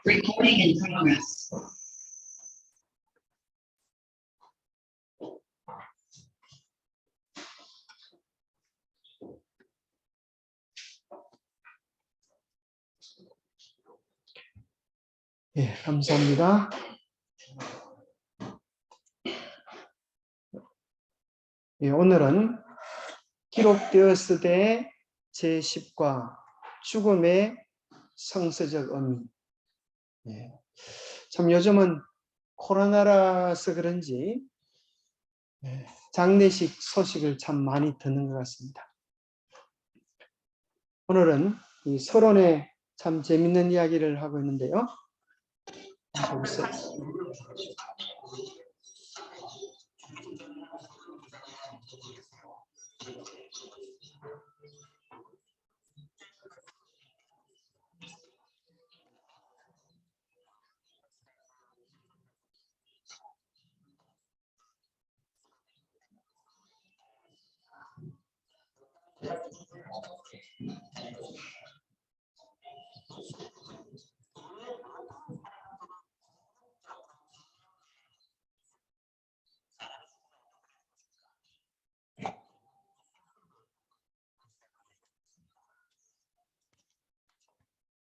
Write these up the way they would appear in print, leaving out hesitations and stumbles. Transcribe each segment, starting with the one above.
Recording in progress. 예, 감사합니다. 예, 오늘은 기록되었으되 제10과 죽음의 성서적 의미. 예, 참 요즘은 코로나라서 그런지 장례식 소식을 참 많이 듣는 것 같습니다. 오늘은 이 서론에 참 재밌는 이야기를 하고 있는데요.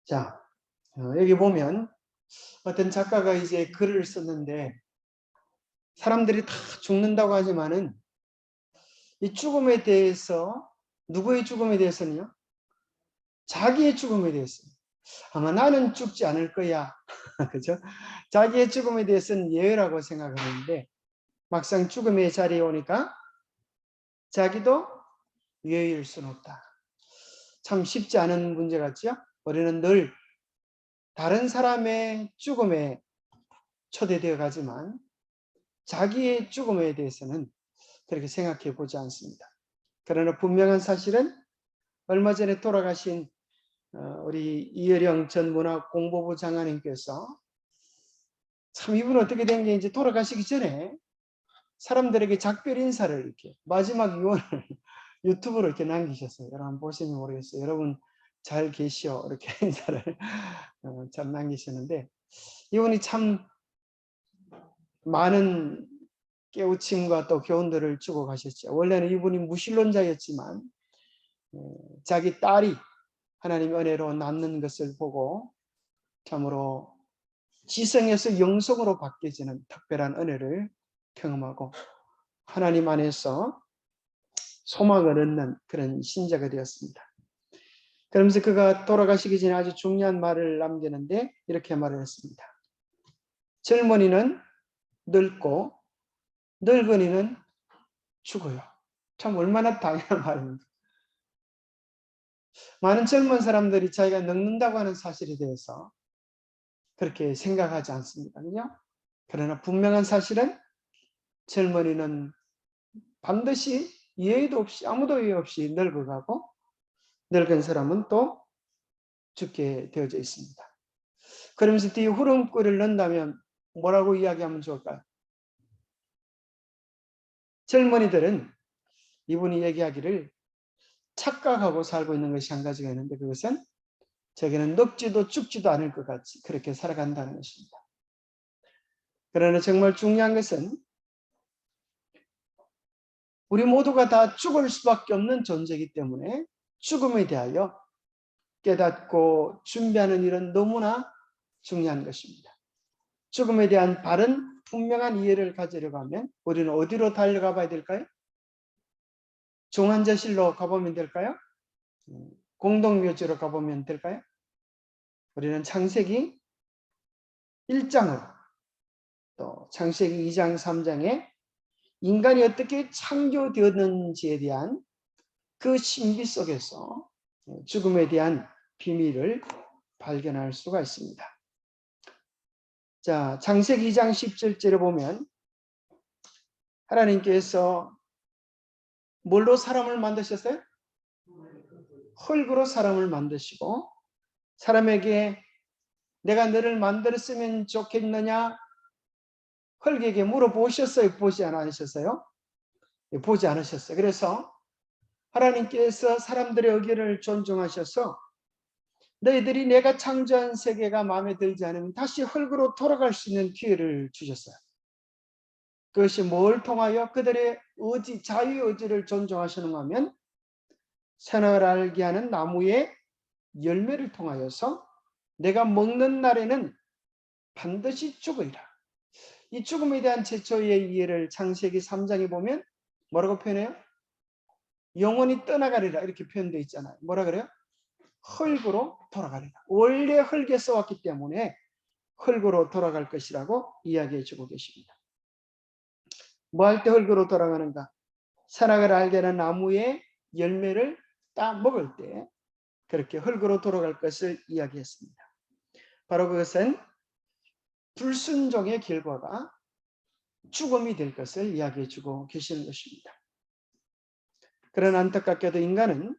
자, 여기 보면 어떤 작가가 이제 글을 썼는데 사람들이 다 죽는다고 하지만은 이 죽음에 대해서 누구의 죽음에 대해서는요? 자기의 죽음에 대해서 아마 나는 죽지 않을 거야. 그죠? 자기의 죽음에 대해서는 예외라고 생각하는데 막상 죽음의 자리에 오니까 자기도 예외일 수는 없다. 참 쉽지 않은 문제 같죠? 우리는 늘 다른 사람의 죽음에 초대되어 가지만 자기의 죽음에 대해서는 그렇게 생각해 보지 않습니다. 그러나 분명한 사실은 얼마 전에 돌아가신 우리 이여령 전 문화공보부 장관님께서 참 이분 어떻게 된 게 이제 돌아가시기 전에 사람들에게 작별 인사를 이렇게 마지막 유언을 유튜브로 이렇게 남기셨어요. 여러분 보시면 모르겠어요. 여러분 잘 계시오 이렇게 인사를 잘 남기셨는데 이분이 참 많은 깨우침과 또 교훈들을 주고 가셨죠. 원래는 이분이 무신론자였지만 자기 딸이 하나님의 은혜로 낳는 것을 보고 참으로 지성에서 영성으로 바뀌어지는 특별한 은혜를 경험하고 하나님 안에서 소망을 얻는 그런 신자가 되었습니다. 그러면서 그가 돌아가시기 전에 아주 중요한 말을 남기는데 이렇게 말을 했습니다. 젊은이는 늙고 늙은이는 죽어요. 참 얼마나 당연한 말입니다. 많은 젊은 사람들이 자기가 늙는다고 하는 사실에 대해서 그렇게 생각하지 않습니다. 그죠? 그러나 분명한 사실은 젊은이는 반드시 예의도 없이 아무도 예의 없이 늙어가고 늙은 사람은 또 죽게 되어져 있습니다. 그러면서 뒤에 후렴구를 넣는다면 뭐라고 이야기하면 좋을까요? 젊은이들은 이분이 얘기하기를 착각하고 살고 있는 것이 한 가지가 있는데 그것은 자기는 늙지도 죽지도 않을 것 같이 그렇게 살아간다는 것입니다. 그러나 정말 중요한 것은 우리 모두가 다 죽을 수밖에 없는 존재이기 때문에 죽음에 대하여 깨닫고 준비하는 일은 너무나 중요한 것입니다. 죽음에 대한 바른 분명한 이해를 가지려고 하면 우리는 어디로 달려가 봐야 될까요? 중환자실로 가보면 될까요? 공동묘지로 가보면 될까요? 우리는 창세기 1장으로 또 창세기 2장 3장에 인간이 어떻게 창조되었는지에 대한 그 신비 속에서 죽음에 대한 비밀을 발견할 수가 있습니다. 자, 창세기 2장 17절에 보면 하나님께서 뭘로 사람을 만드셨어요? 흙으로 사람을 만드시고 사람에게 내가 너를 만들었으면 좋겠느냐 흙에게 물어보셨어요? 보지 않으셨어요? 보지 않으셨어요. 그래서 하나님께서 사람들의 의견을 존중하셔서 너희들이 내가 창조한 세계가 마음에 들지 않으면 다시 흙으로 돌아갈 수 있는 기회를 주셨어요. 그것이 뭘 통하여 그들의 의지, 자유의지를 존중하시는가 하면 선악을 알게 하는 나무의 열매를 통하여서 내가 먹는 날에는 반드시 죽으리라. 이 죽음에 대한 최초의 이해를 창세기 3장에 보면 뭐라고 표현해요? 영원히 떠나가리라 이렇게 표현되어 있잖아요. 뭐라 그래요? 흙으로 돌아가리라. 원래 흙에서 왔기 때문에 흙으로 돌아갈 것이라고 이야기해 주고 계십니다. 뭐 할 때 흙으로 돌아가는가? 선악을 알게 하는 나무의 열매를 따 먹을 때 그렇게 흙으로 돌아갈 것을 이야기했습니다. 바로 그것은 불순종의 결과가 죽음이 될 것을 이야기해 주고 계시는 것입니다. 그러나 안타깝게도 인간은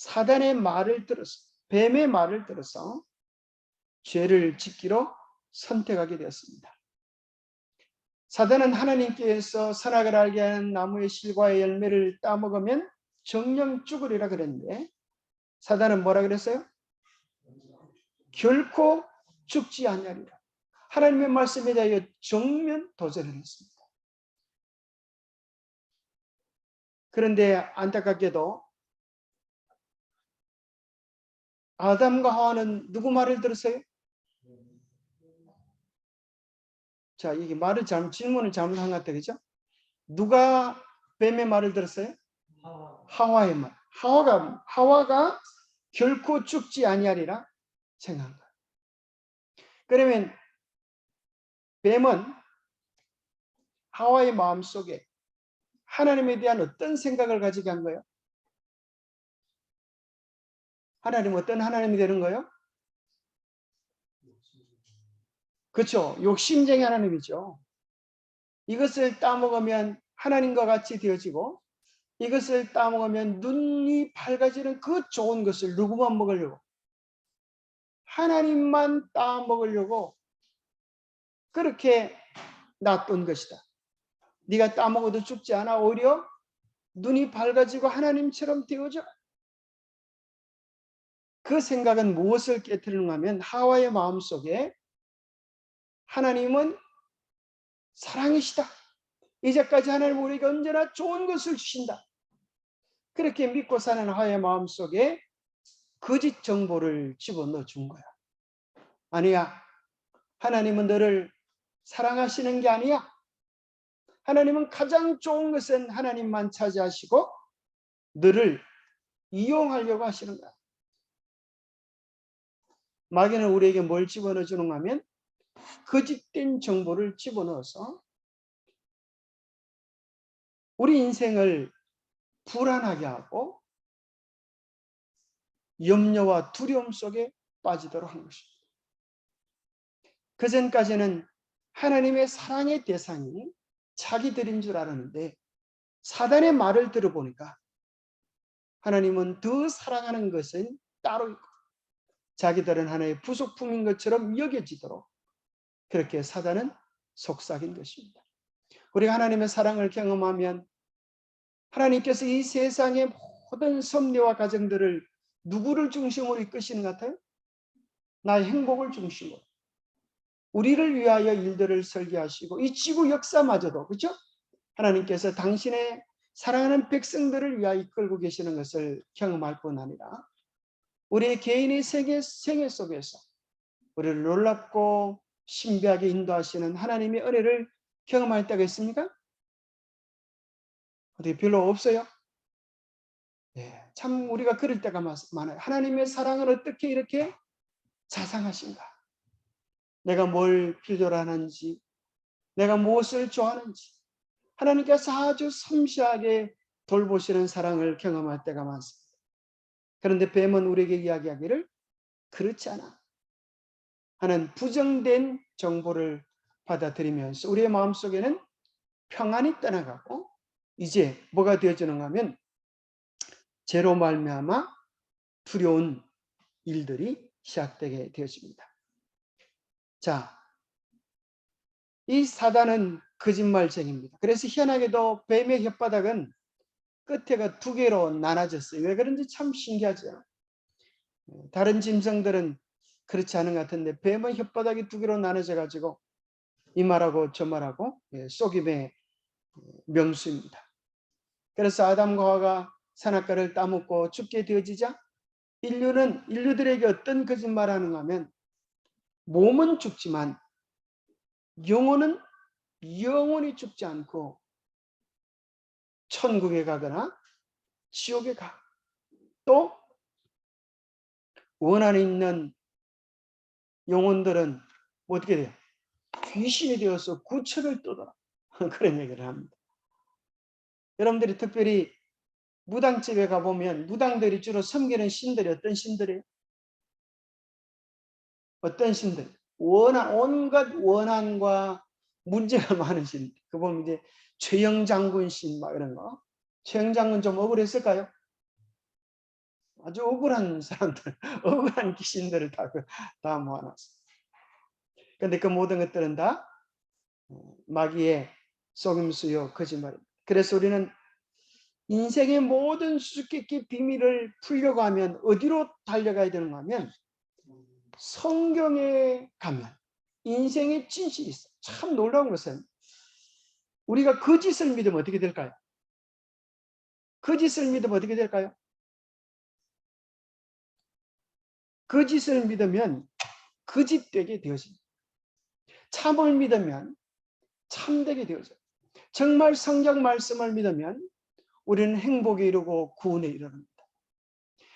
사단의 말을 들어서, 뱀의 말을 들어서 죄를 짓기로 선택하게 되었습니다. 사단은 하나님께서 선악을 알게 하는 나무의 실과의 열매를 따먹으면 정령 죽으리라 그랬는데 사단은 뭐라 그랬어요? 결코 죽지 아니하리라. 하나님의 말씀에 대하여 정면 도전을 했습니다. 그런데 안타깝게도 아담과 하와는 누구 말을 들었어요? 자, 이게 질문을 잘못한 것 같아요. 그죠? 누가 뱀의 말을 들었어요? 하와의 말. 하와가 결코 죽지 아니하리라 생각한 거예요. 그러면 뱀은 하와의 마음속에 하나님에 대한 어떤 생각을 가지게 한 거예요? 하나님 어떤 하나님이 되는 거예요? 그렇죠. 욕심쟁이 하나님이죠. 이것을 따먹으면 하나님과 같이 되어지고 이것을 따먹으면 눈이 밝아지는 그 좋은 것을 누구만 먹으려고? 하나님만 따먹으려고 그렇게 놔둔 것이다. 네가 따먹어도 죽지 않아. 오히려 눈이 밝아지고 하나님처럼 되어져. 그 생각은 무엇을 깨뜨리는가 하면 하와의 마음속에 하나님은 사랑이시다. 이제까지 하나님 우리에게 언제나 좋은 것을 주신다. 그렇게 믿고 사는 하와의 마음속에 거짓 정보를 집어넣어 준 거야. 아니야. 하나님은 너를 사랑하시는 게 아니야. 하나님은 가장 좋은 것은 하나님만 차지하시고 너를 이용하려고 하시는 거야. 마귀는 우리에게 뭘 집어넣어 주는가 하면 거짓된 정보를 집어넣어서 우리 인생을 불안하게 하고 염려와 두려움 속에 빠지도록 하는 것입니다. 그전까지는 하나님의 사랑의 대상이 자기들인 줄 알았는데 사단의 말을 들어보니까 하나님은 더 사랑하는 것은 따로 있고 자기들은 하나의 부속품인 것처럼 여겨지도록 그렇게 사단은 속삭인 것입니다. 우리가 하나님의 사랑을 경험하면 하나님께서 이 세상의 모든 섭리와 가정들을 누구를 중심으로 이끄시는 것 같아요? 나의 행복을 중심으로. 우리를 위하여 일들을 설계하시고 이 지구 역사마저도 그렇죠? 하나님께서 당신의 사랑하는 백성들을 위하여 이끌고 계시는 것을 경험할 뿐 아니라 우리의 개인의 생애 속에서 우리를 놀랍고 신비하게 인도하시는 하나님의 은혜를 경험할 때가 있습니까? 어떻게 별로 없어요? 네, 참 우리가 그럴 때가 많아요. 하나님의 사랑을 어떻게 이렇게 자상하신가? 내가 뭘 필요로 하는지, 내가 무엇을 좋아하는지 하나님께서 아주 섬세하게 돌보시는 사랑을 경험할 때가 많습니다. 그런데 뱀은 우리에게 이야기하기를 그렇지 않아 하는 부정된 정보를 받아들이면서 우리의 마음속에는 평안이 떠나가고 이제 뭐가 되어지는가 하면 죄로 말미암아 두려운 일들이 시작되게 되어집니다. 자, 이 사단은 거짓말쟁이입니다. 그래서 희한하게도 뱀의 혓바닥은 끝에가 두 개로 나눠졌어요. 왜 그런지 참 신기하죠. 다른 짐승들은 그렇지 않은 것 같은데 뱀은 혓바닥이 두 개로 나눠져 가지고 이 말하고 저 말하고 속임의 명수입니다. 그래서 아담과 하와가 선악과를 따먹고 죽게 되어지자 인류들에게 어떤 거짓말을 하는가 하면 몸은 죽지만 영혼은 영원히 죽지 않고 천국에 가거나 지옥에 가. 또 원한에 있는 영혼들은 어떻게 돼요? 귀신이 되어서 구체를 떠돌아. 그런 얘기를 합니다. 여러분들이 특별히 무당집에 가보면 무당들이 주로 섬기는 신들이 어떤 신들이에요? 어떤 신들? 온갖 원한과 문제가 많은 신. 그 보면 이제 최영장군 신 막 이런 거. 최영장군 좀 억울했을까요? 아주 억울한 사람들, 억울한 귀신들을 다 모아놨어요. 근데 그 모든 것들은 다 마귀의 속임수요 거짓말입니다. 그래서 우리는 인생의 모든 수수께끼 비밀을 풀려고 하면 어디로 달려가야 되는가 하면 성경에 가면 인생의 진실이 있어요. 참 놀라운 것은 우리가 거짓을 믿으면 어떻게 될까요? 거짓을 믿으면 어떻게 될까요? 거짓을 믿으면 거짓되게 되어집니다. 참을 믿으면 참되게 되어져요. 정말 성경 말씀을 믿으면 우리는 행복에 이르고 구원에 이르릅니다.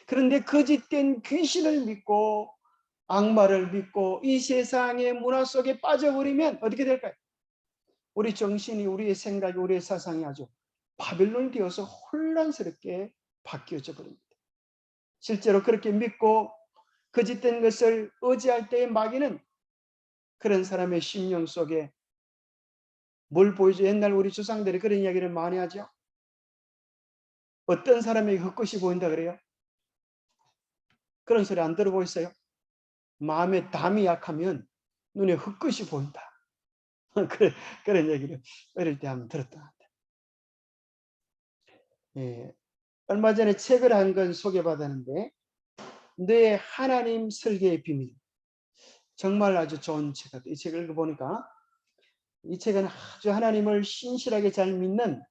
그런데 거짓된 귀신을 믿고 악마를 믿고 이 세상의 문화 속에 빠져버리면 어떻게 될까요? 우리 정신이, 우리의 생각이, 우리의 사상이 아주 바빌론이 되어서 혼란스럽게 바뀌어져 버립니다. 실제로 그렇게 믿고 거짓된 것을 의지할 때의 마귀는 그런 사람의 심령 속에 뭘 보여줘? 옛날 우리 조상들이 그런 이야기를 많이 하죠. 어떤 사람에게 헛것이 보인다 그래요? 그런 소리 안 들어보셨어요? 마음의 담이 약하면 눈에 헛것이 보인다. 그런 얘기를 어릴 때 한번 들었던 것 같아요. 예, 얼마 전에 책을 한 권 소개받았는데 뇌 하나님 설계의 비밀. 정말 아주 좋은 책 같아요. 이 책을 읽어보니까 이 책은 아주 하나님을 신실하게 잘 믿는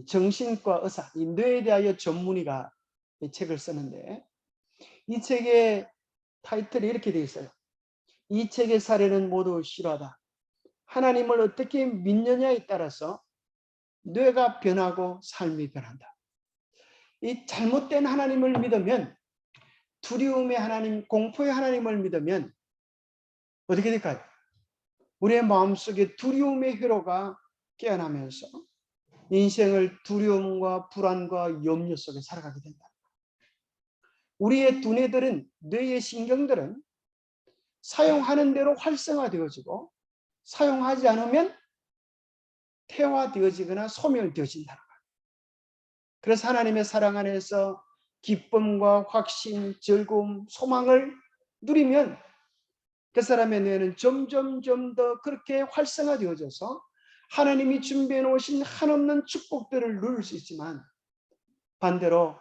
정신과 의사, 이 뇌에 대하여 전문의가 이 책을 쓰는데 이 책의 타이틀이 이렇게 되어 있어요. 이 책의 사례는 모두 실화다. 하나님을 어떻게 믿느냐에 따라서 뇌가 변하고 삶이 변한다. 이 잘못된 하나님을 믿으면 두려움의 하나님, 공포의 하나님을 믿으면 어떻게 될까요? 우리의 마음속에 두려움의 회로가 깨어나면서 인생을 두려움과 불안과 염려 속에 살아가게 된다. 우리의 두뇌들은, 뇌의 신경들은 사용하는 대로 활성화되어지고 사용하지 않으면 퇴화되어지거나 소멸되어진다. 그래서 하나님의 사랑 안에서 기쁨과 확신, 즐거움, 소망을 누리면 그 사람의 뇌는 점점 더 그렇게 활성화되어져서 하나님이 준비해 놓으신 한없는 축복들을 누릴 수 있지만 반대로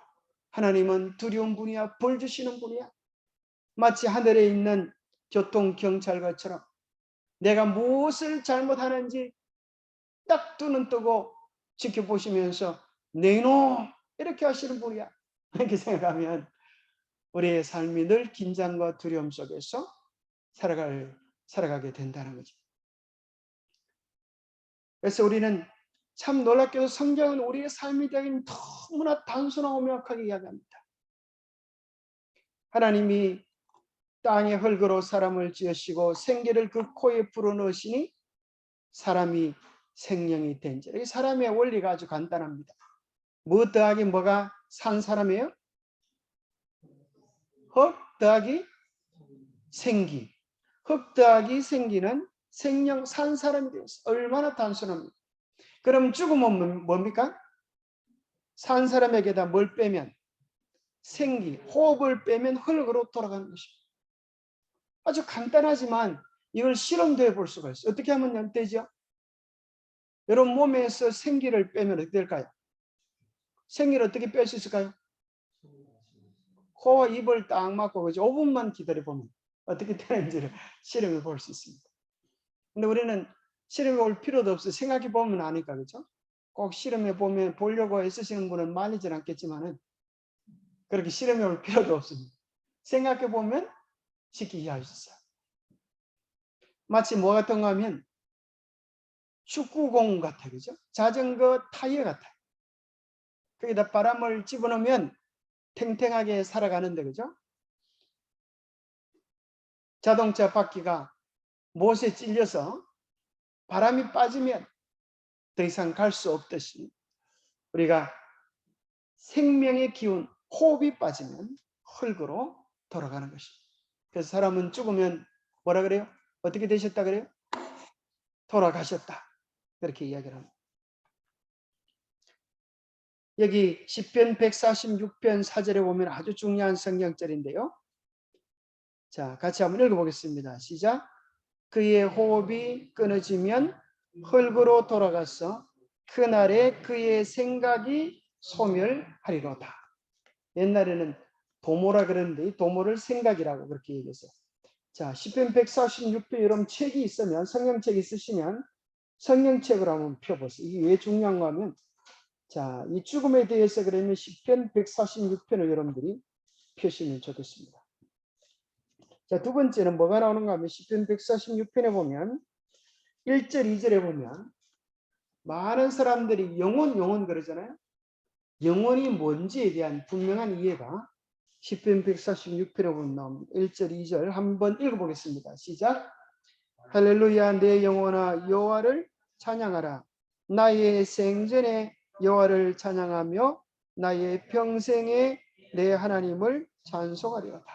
하나님은 두려운 분이야, 벌 주시는 분이야. 마치 하늘에 있는 교통경찰관처럼 내가 무엇을 잘못하는지 딱 두 눈 뜨고 지켜보시면서 내놈 이렇게 하시는 분이야. 이렇게 생각하면 우리의 삶이 늘 긴장과 두려움 속에서 살아가게 된다는 거죠. 그래서 우리는 참 놀랍게도 성경은 우리의 삶에 대한 너무나 단순하고 명확하게 이야기합니다. 하나님이 땅의 흙으로 사람을 지으시고 생기를 그 코에 불어넣으시니 사람이 생명이 된지. 이 사람의 원리가 아주 간단합니다. 뭐 더하기 뭐가 산 사람이에요? 흙 더하기 생기. 흙 더하기 생기는 생명 산 사람이 되었어. 얼마나 단순합니까? 그럼 죽음은 뭡니까? 산 사람에게다 뭘 빼면 생기, 호흡을 빼면 흙으로 돌아가는 것입니다. 아주 간단하지만 이걸 실험도 해볼 수가 있어요. 어떻게 하면 되죠? 여러분 몸에서 생기를 빼면 어떻게 될까요? 생기를 어떻게 뺄 수 있을까요? 코와 입을 딱 막고 그죠? 5분만 기다려보면 어떻게 되는지를 실험해 볼 수 있습니다. 근데 우리는 실험해 볼 필요도 없어요. 생각해 보면 아니까, 그죠? 꼭 실험해 보면 보려고 애쓰시는 분은 많이진 않겠지만은 그렇게 실험해 볼 필요도 없습니다. 생각해 보면 쉽게 이해할 수 있어요. 마치 뭐 같은가 하면 축구공 같아요, 그죠? 자전거 타이어 같아요. 거기다 바람을 집어넣으면 탱탱하게 살아가는데, 그죠? 자동차 바퀴가 못에 찔려서 바람이 빠지면 더 이상 갈 수 없듯이 우리가 생명의 기운, 호흡이 빠지면 흙으로 돌아가는 것입니다. 그래서 사람은 죽으면 뭐라 그래요? 어떻게 되셨다 그래요? 돌아가셨다. 그렇게 이야기를 합니다. 여기 시편 146편 4절에 보면 아주 중요한 성경절인데요. 자, 같이 한번 읽어보겠습니다. 시작. 그의 호흡이 끊어지면 흙으로 돌아가서 그날에 그의 생각이 소멸하리로다. 옛날에는 도모라 그러는데 도모를 생각이라고 그렇게 얘기했어요. 자, 시편 146편 여러분 책이 있으면 성경책 있으시면 성경책을 한번 펴보세요. 이게 왜 중요한가 하면 자, 이 죽음에 대해서 그러면 시편 146편을 여러분들이 펴시면 좋겠습니다. 자, 두 번째는 뭐가 나오는가 하면 시편 146편에 보면 1절, 2절에 보면 많은 사람들이 영혼 그러잖아요. 영혼이 뭔지에 대한 분명한 이해가 시편 146편에 보면 나옵니다. 1절, 2절 한번 읽어보겠습니다. 시작. 할렐루야 내 영혼아 여호와를 찬양하라. 나의 생전에 여호와를 찬양하며 나의 평생에 내 하나님을 찬송하리로다.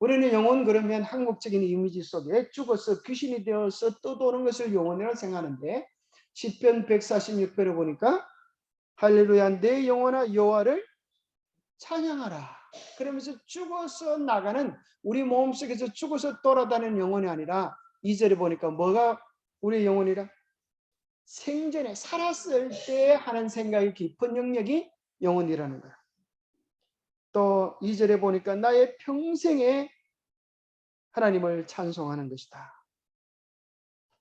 우리는 영혼 그러면 한국적인 이미지 속에 죽어서 귀신이 되어서 떠도는 것을 영혼이라고 생각하는데 시편 146편에 보니까 할렐루야 내 영혼아 여호와를 찬양하라. 그러면서 죽어서 나가는 우리 몸속에서 죽어서 돌아다니는 영혼이 아니라 2절에 보니까 뭐가 우리의 영혼이라? 생전에 살았을 때 하는 생각이 깊은 영역이 영혼이라는 거야. 또 2절에 보니까 나의 평생에 하나님을 찬송하는 것이다.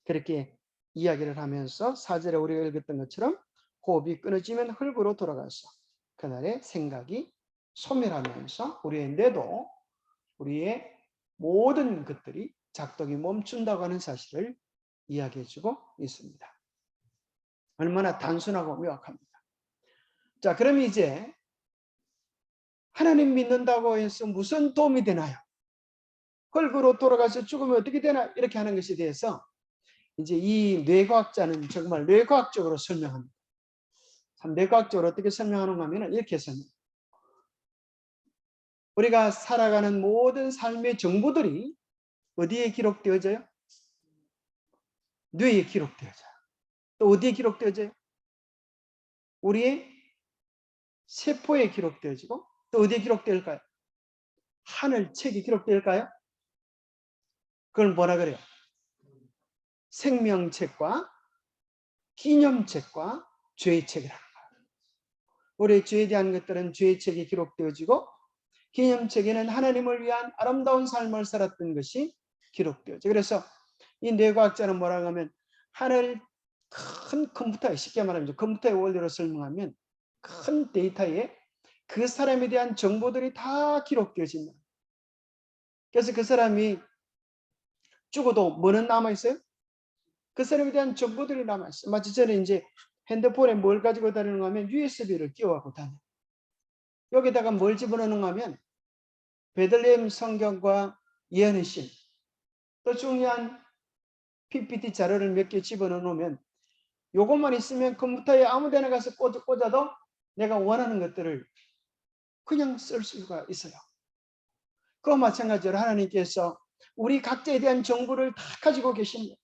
그렇게 이야기를 하면서 4절에 우리가 읽었던 것처럼 호흡이 끊어지면 흙으로 돌아가서 그날의 생각이 소멸하면서 우리의 뇌도 우리의 모든 것들이 작동이 멈춘다고 하는 사실을 이야기해주고 있습니다. 얼마나 단순하고 명확합니다. 자, 그럼 이제 하나님 믿는다고 해서 무슨 도움이 되나요? 흙으로 돌아가서 죽으면 어떻게 되나? 이렇게 하는 것에 대해서 이제 이 뇌과학자는 정말 뇌과학적으로 설명합니다. 참 뇌과학적으로 어떻게 설명하는가 하면 이렇게 설명합니다. 우리가 살아가는 모든 삶의 정보들이 어디에 기록되어져요? 뇌에 기록되어져요. 또 어디에 기록되어져요? 우리의 세포에 기록되어지고 또 어디에 기록될까요? 하늘책에 기록될까요? 그걸 뭐라 그래요? 생명책과 기념책과 죄책이라는 거예요. 우리의 죄에 대한 것들은 죄책에 기록되어지고 기념책에는 하나님을 위한 아름다운 삶을 살았던 것이 기록되어져. 그래서 이 뇌과학자는 뭐라고 하면 하늘 큰 컴퓨터에 쉽게 말하면 컴퓨터의 원리로 설명하면 큰 데이터에 그 사람에 대한 정보들이 다 기록되어진다. 그래서 그 사람이 죽어도 뭐는 남아있어요? 그 사람에 대한 정보들이 남아있어요. 마치 저는 이제 핸드폰에 뭘 가지고 다니는가 하면 USB를 끼워갖고 다녀요. 여기다가 뭘 집어넣는가 하면 베들레헴 성경과 예언의 신, 또 중요한 PPT 자료를 몇 개 집어넣으면 요것만 있으면 컴퓨터에 아무 데나 가서 꽂아도 내가 원하는 것들을 그냥 쓸 수가 있어요. 그와 마찬가지로 하나님께서 우리 각자에 대한 정보를 다 가지고 계십니다.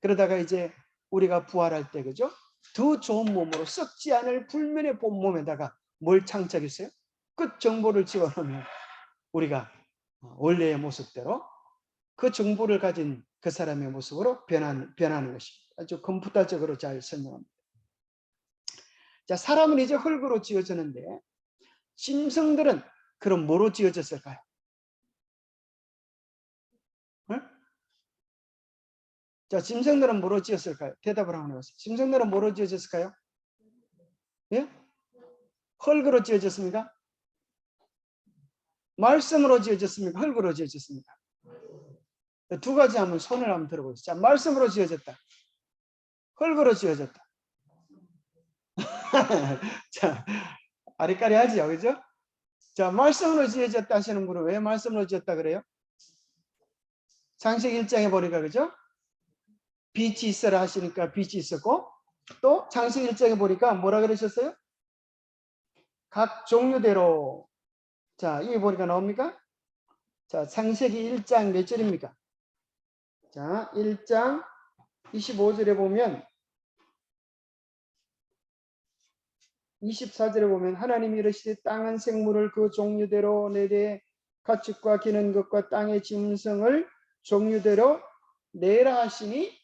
그러다가 이제 우리가 부활할 때 그죠? 더 좋은 몸으로 썩지 않을 불면의 본 몸에다가 뭘 장착했어요? 그 정보를 집어넣으면 우리가 원래의 모습대로 그 정보를 가진 그 사람의 모습으로 변하는 것입니다. 아주 컴퓨터적으로 잘 설명합니다. 자, 사람은 이제 흙으로 지어졌는데 짐승들은 그럼 뭐로 지어졌을까요? 응? 자, 짐승들은 뭐로 지었을까요? 대답을 한번 해보세요. 짐승들은 뭐로 지어졌을까요? 예? 흙으로 지어졌습니까? 말씀으로 지어졌습니까? 흙으로 지어졌습니까? 두 가지 한번 손을 한번 들어보세요. 자, 말씀으로 지어졌다. 흙으로 지어졌다. 자, 아리까리하지요, 그죠? 자, 말씀으로 지어졌다 하시는 분은 왜 말씀으로 지었다 그래요? 창세기 1장에 보니까, 그죠? 빛이 있어라 하시니까 빛이 있었고, 또 창세기 1장에 보니까 뭐라 그러셨어요? 각 종류대로. 자, 이게 보니까 나옵니까? 자, 창세기 1장 몇 절입니까? 자, 1장 25절에 보면 24절에 보면 하나님이 이르시되 땅은 생물을 그 종류대로 내되 가축과 기는 것과 땅의 짐승을 종류대로 내라 하시니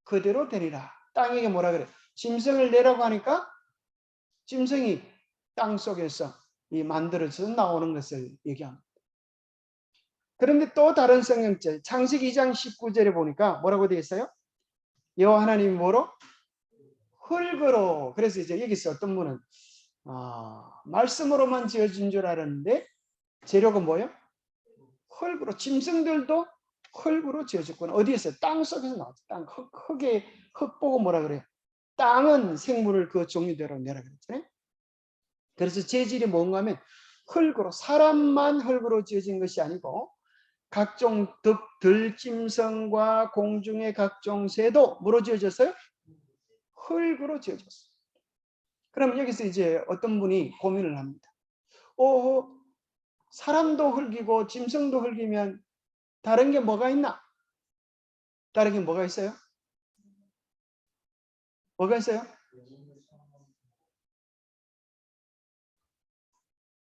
그대로 되리라. 땅에게 뭐라 그래? 짐승을 내라고 하니까 짐승이 땅 속에서 이 만들어져서 나오는 것을 얘기합니다. 그런데 또 다른 성경절 창세기 2장 19절에 보니까 뭐라고 되어 있어요? 여호와 하나님이 뭐로? 흙으로. 그래서 이제 여기서 어떤 분은 말씀으로만 지어진 줄 알았는데 재료가 뭐예요? 흙으로. 짐승들도 흙으로 지어졌구나. 어디에서? 땅 속에서 나왔죠. 땅 흙에 흙 보고 뭐라 그래요? 땅은 생물을 그 종류대로 내라 그랬잖아요. 그래서 재질이 뭔가 하면 흙으로. 사람만 흙으로 지어진 것이 아니고 각종 들짐승과 공중의 각종 새도 뭐로 지어졌어요? 흙으로 지어졌어요. 그러면 여기서 이제 어떤 분이 고민을 합니다. 사람도 흙이고 짐승도 흙이면 다른 게 뭐가 있나? 다른 게 뭐가 있어요? 뭐가 있어요?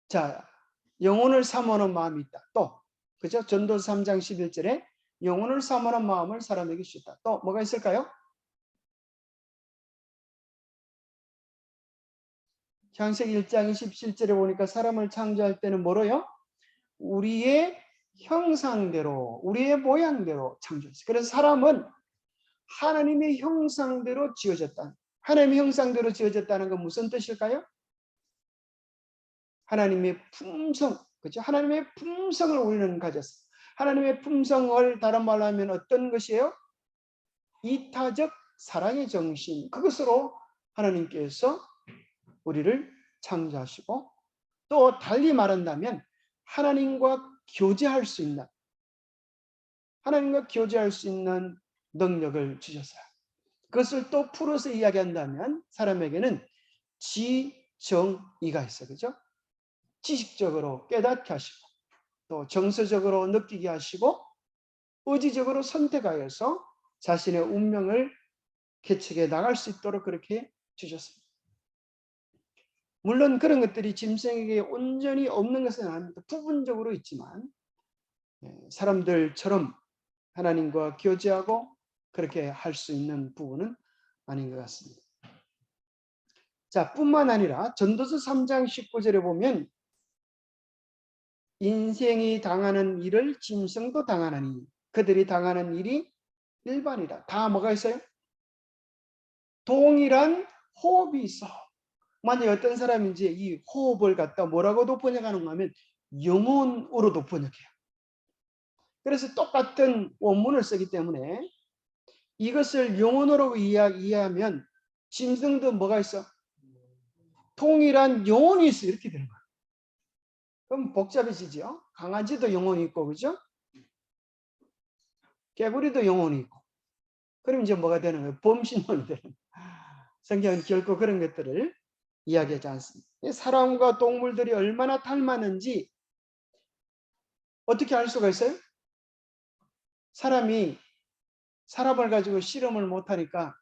자, 영혼을 사모하는 마음이 있다. 또, 그죠? 전도서 3장 11절에 영혼을 사모하는 마음을 사람에게 주다. 또 뭐가 있을까요? 창세기 1장 27절에 보니까 사람을 창조할 때는 뭐로요? 우리의 형상대로, 우리의 모양대로 창조했어요. 그래서 사람은 하나님의 형상대로 지어졌다. 하나님의 형상대로 지어졌다는 건 무슨 뜻일까요? 하나님의 품성, 그렇죠? 하나님의 품성을 우리는 가졌어요. 하나님의 품성을 다른 말로 하면 어떤 것이에요? 이타적 사랑의 정신. 그것으로 하나님께서 우리를 창조하시고 또 달리 말한다면 하나님과 교제할 수 있는 능력을 주셨어요. 그것을 또 풀어서 이야기한다면 사람에게는 지정의가 있어요. 그죠? 지식적으로 깨닫게 하시고 또 정서적으로 느끼게 하시고 의지적으로 선택하여서 자신의 운명을 개척해 나갈 수 있도록 그렇게 주셨습니다. 물론 그런 것들이 짐승에게 온전히 없는 것은 아닙니다. 부분적으로 있지만 사람들처럼 하나님과 교제하고 그렇게 할 수 있는 부분은 아닌 것 같습니다. 자, 뿐만 아니라 전도서 3장 19절에 보면 인생이 당하는 일을 짐승도 당하느니 그들이 당하는 일이 일반이다. 다 뭐가 있어요? 동일한 호흡이 있어. 만약 어떤 사람인지 이 호흡을 갖다 뭐라고도 번역하는가 하면 영혼으로도 번역해요. 그래서 똑같은 원문을 쓰기 때문에 이것을 영혼으로 이해하면 짐승도 뭐가 있어? 동일한 영혼이 있어. 이렇게 되는 거예요. 그럼 복잡해지죠. 강아지도 영혼이 있고, 그죠? 개구리도 영혼이 있고. 그럼 이제 뭐가 되는 거예요? 범신론이 되는 거예요. 성경은 결코 그런 것들을 이야기하지 않습니다. 사람과 동물들이 얼마나 닮았는지 어떻게 알 수가 있어요? 사람이 사람을 가지고 실험을 못하니까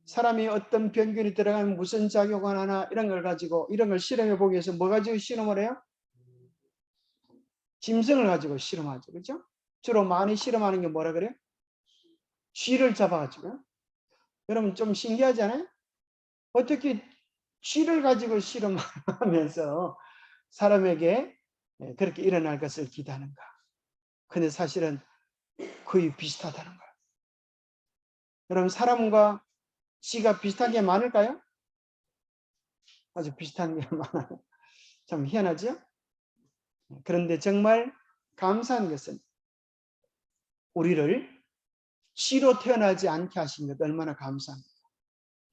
사람이 어떤 병균이 들어가면 무슨 작용을 하나 이런 걸 가지고 이런 걸 실험해 보기 위해서 뭐 가지고 실험을 해요? 짐승을 가지고 실험하죠. 그렇죠? 주로 많이 실험하는 게 뭐라 그래요? 쥐를 잡아가지고. 여러분 좀 신기하지 않아요? 어떻게 쥐를 가지고 실험하면서 사람에게 그렇게 일어날 것을 기대하는가? 근데 사실은 거의 비슷하다는 거예요. 여러분, 사람과 쥐가 비슷한 게 많을까요? 아주 비슷한 게 많아요. 참 희한하죠? 그런데 정말 감사한 것은 우리를 쥐로 태어나지 않게 하신 것 얼마나 감사합니다.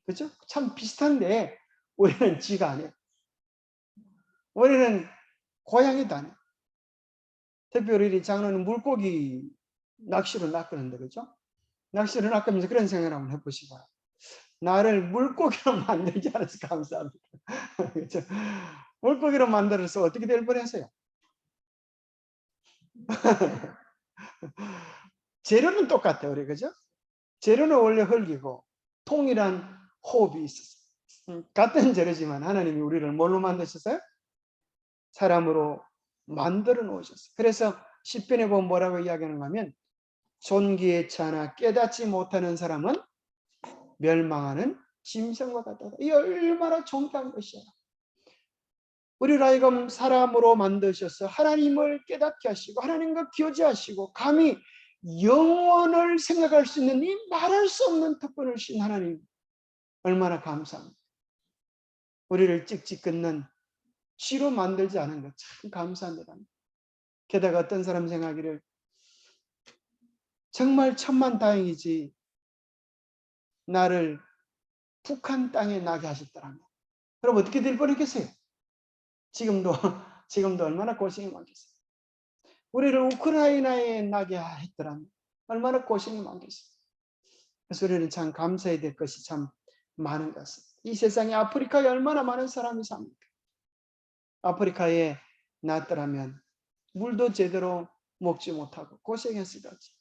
그렇죠? 참 비슷한데 우리는 쥐가 아니에요. 우리는 고양이도 아니에요. 특별히 우리 장로는 물고기 낚시로 낚는데, 그렇죠? 낚시를 낚으면서 그런 생각을 한번 해보시고, 나를 물고기로 만들지 않아서 감사합니다. 그렇죠? 물고기로 만들어서 어떻게 될 뻔했어요? 재료는 똑같아요, 우리, 그죠? 재료는 원래 흙이고 통일한 호흡이 있었어요. 같은 재료지만 하나님이 우리를 뭘로 만드셨어요? 사람으로 만들어 놓으셨어요. 그래서 시편에 보면 뭐라고 이야기하는가 하면, 존귀에 차나 깨닫지 못하는 사람은 멸망하는 짐승과 같다. 이 얼마나 존귀한 것이야. 우리를 하여금 사람으로 만드셔서 하나님을 깨닫게 하시고 하나님과 교제하시고 감히 영원을 생각할 수 있는 이 말할 수 없는 특권을 주신 하나님, 얼마나 감사합니다. 우리를 찍찍 끊는 쥐로 만들지 않은 것 참 감사합니다. 게다가 어떤 사람 생각하기를, 정말 천만다행이지 나를 북한 땅에 나게 하셨더라면, 그럼 어떻게 될 뻔했겠어요? 지금도 얼마나 고생이 많겠어요. 우리를 우크라이나에 나게 했더라면 얼마나 고생이 많겠어요. 그래서 우리는 참 감사해야 될 것이 참 많은 것 같습니다. 이 세상에 아프리카에 얼마나 많은 사람이 삽니까? 아프리카에 났더라면 물도 제대로 먹지 못하고 고생했을 거지.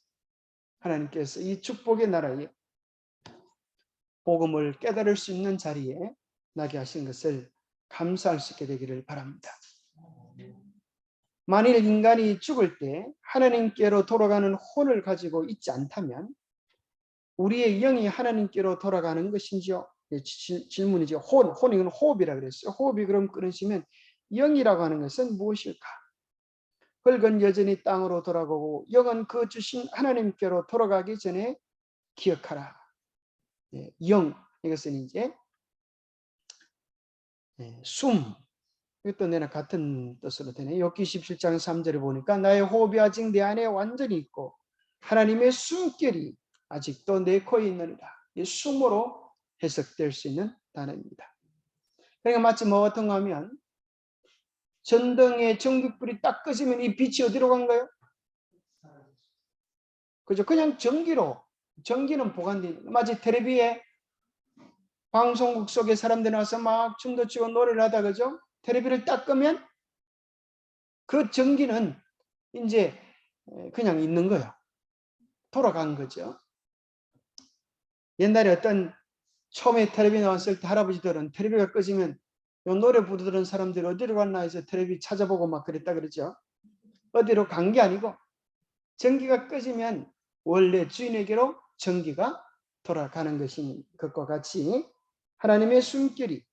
하나님께서 이 축복의 나라에 복음을 깨달을 수 있는 자리에 나게 하신 것을 감사할 수 있게 되기를 바랍니다. 만일 인간이 죽을 때 하나님께로 돌아가는 혼을 가지고 있지 않다면 우리의 영이 하나님께로 돌아가는 것인지요? 질문이죠. 혼이건 호흡이라 그랬어요. 호흡이 그럼 끊으시면 영이라고 하는 것은 무엇일까? 흙은 여전히 땅으로 돌아가고 영은 그 주신 하나님께로 돌아가기 전에 기억하라. 영, 이것은 이제 숨, 이것도 내나 같은 뜻으로 되네. 욥기 17장 3절에 보니까 나의 호흡이 아직 내 안에 완전히 있고 하나님의 숨결이 아직도 내 코에 있느니라. 이 숨으로 해석될 수 있는 단어입니다. 그러니까 마치 뭐 같은가 하면 전등에 전기불이 딱 꺼지면 이 빛이 어디로 간 거예요? 그죠? 그냥 전기는 보관되어 있는 거예요. 마치 텔레비에 방송국 속에 사람들이 나와서 막 춤도 추고 노래를 하다, 그죠? 텔레비를 딱 끄면 그 전기는 이제 그냥 있는 거예요. 돌아간 거죠. 옛날에 어떤 처음에 텔레비 나왔을 때 할아버지들은 텔레비가 꺼지면 요 노래 부르던 사람들이 어디로 갔나 해서 텔레비 찾아보고 막 그랬다 그러죠. 어디로 간 게 아니고 전기가 꺼지면 원래 주인에게로 전기가 돌아가는 것인 것과 같이 하나님의 숨결이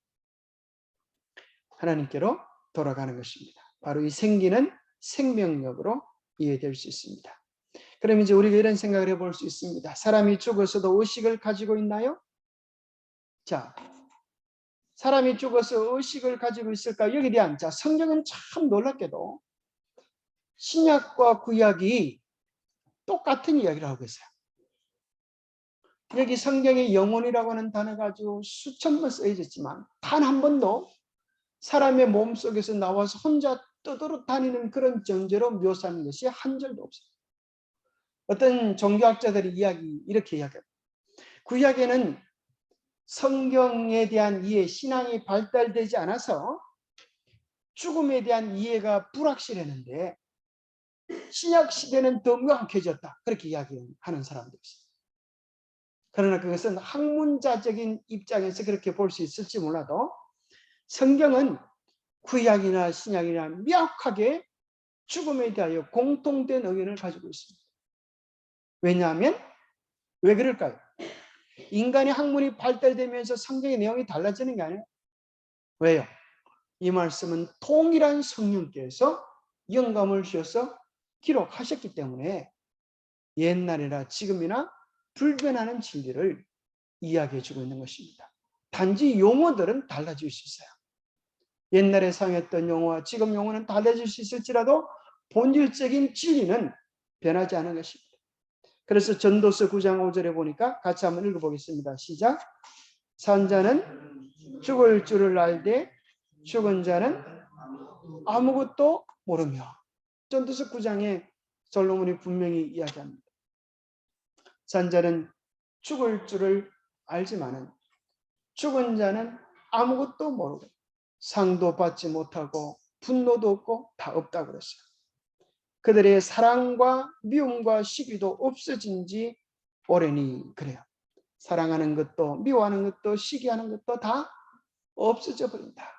하나님께로 돌아가는 것입니다. 바로 이 생기는 생명력으로 이해될 수 있습니다. 그럼 이제 우리가 이런 생각을 해볼 수 있습니다. 사람이 죽어서도 의식을 가지고 있나요? 자, 사람이 죽어서 의식을 가지고 있을까? 여기에 대한, 자, 성경은 참 놀랍게도 신약과 구약이 똑같은 이야기를 하고 있어요. 여기 성경에 영혼이라고 하는 단어가 아주 수천 번 쓰여졌지만 단 한 번도 사람의 몸속에서 나와서 혼자 떠돌아 다니는 그런 존재로 묘사하는 것이 한 절도 없어요. 어떤 종교학자들이 이렇게 이야기합니다. 구약에는 성경에 대한 이해, 신앙이 발달되지 않아서 죽음에 대한 이해가 불확실했는데 신약 시대는 더 명확해졌다. 그렇게 이야기하는 사람들이 있어요. 그러나 그것은 학문자적인 입장에서 그렇게 볼 수 있을지 몰라도 성경은 구약이나 신약이나 명확하게 죽음에 대하여 공통된 의견을 가지고 있습니다. 왜냐하면 왜 그럴까요? 인간의 학문이 발달되면서 성경의 내용이 달라지는 게 아니에요. 왜요? 이 말씀은 통일한 성령께서 영감을 주셔서 기록하셨기 때문에 옛날이나 지금이나 불변하는 진리를 이야기해 주고 있는 것입니다. 단지 용어들은 달라질 수 있어요. 옛날에 사용했던 용어와 지금 용어는 달라질 수 있을지라도 본질적인 진리는 변하지 않은 것입니다. 그래서 전도서 9장 5절에 보니까 같이 한번 읽어보겠습니다. 시작. 산 자는 죽을 줄을 알되 죽은 자는 아무것도 모르며. 전도서 9장에 솔로몬이 분명히 이야기합니다. 산 자는 죽을 줄을 알지만은 죽은 자는 아무것도 모르고 상도 받지 못하고 분노도 없고 다 없다고 그랬어요. 그들의 사랑과 미움과 시기도 없어진 지 오래니 그래요. 사랑하는 것도 미워하는 것도 시기하는 것도 다 없어져 버린다.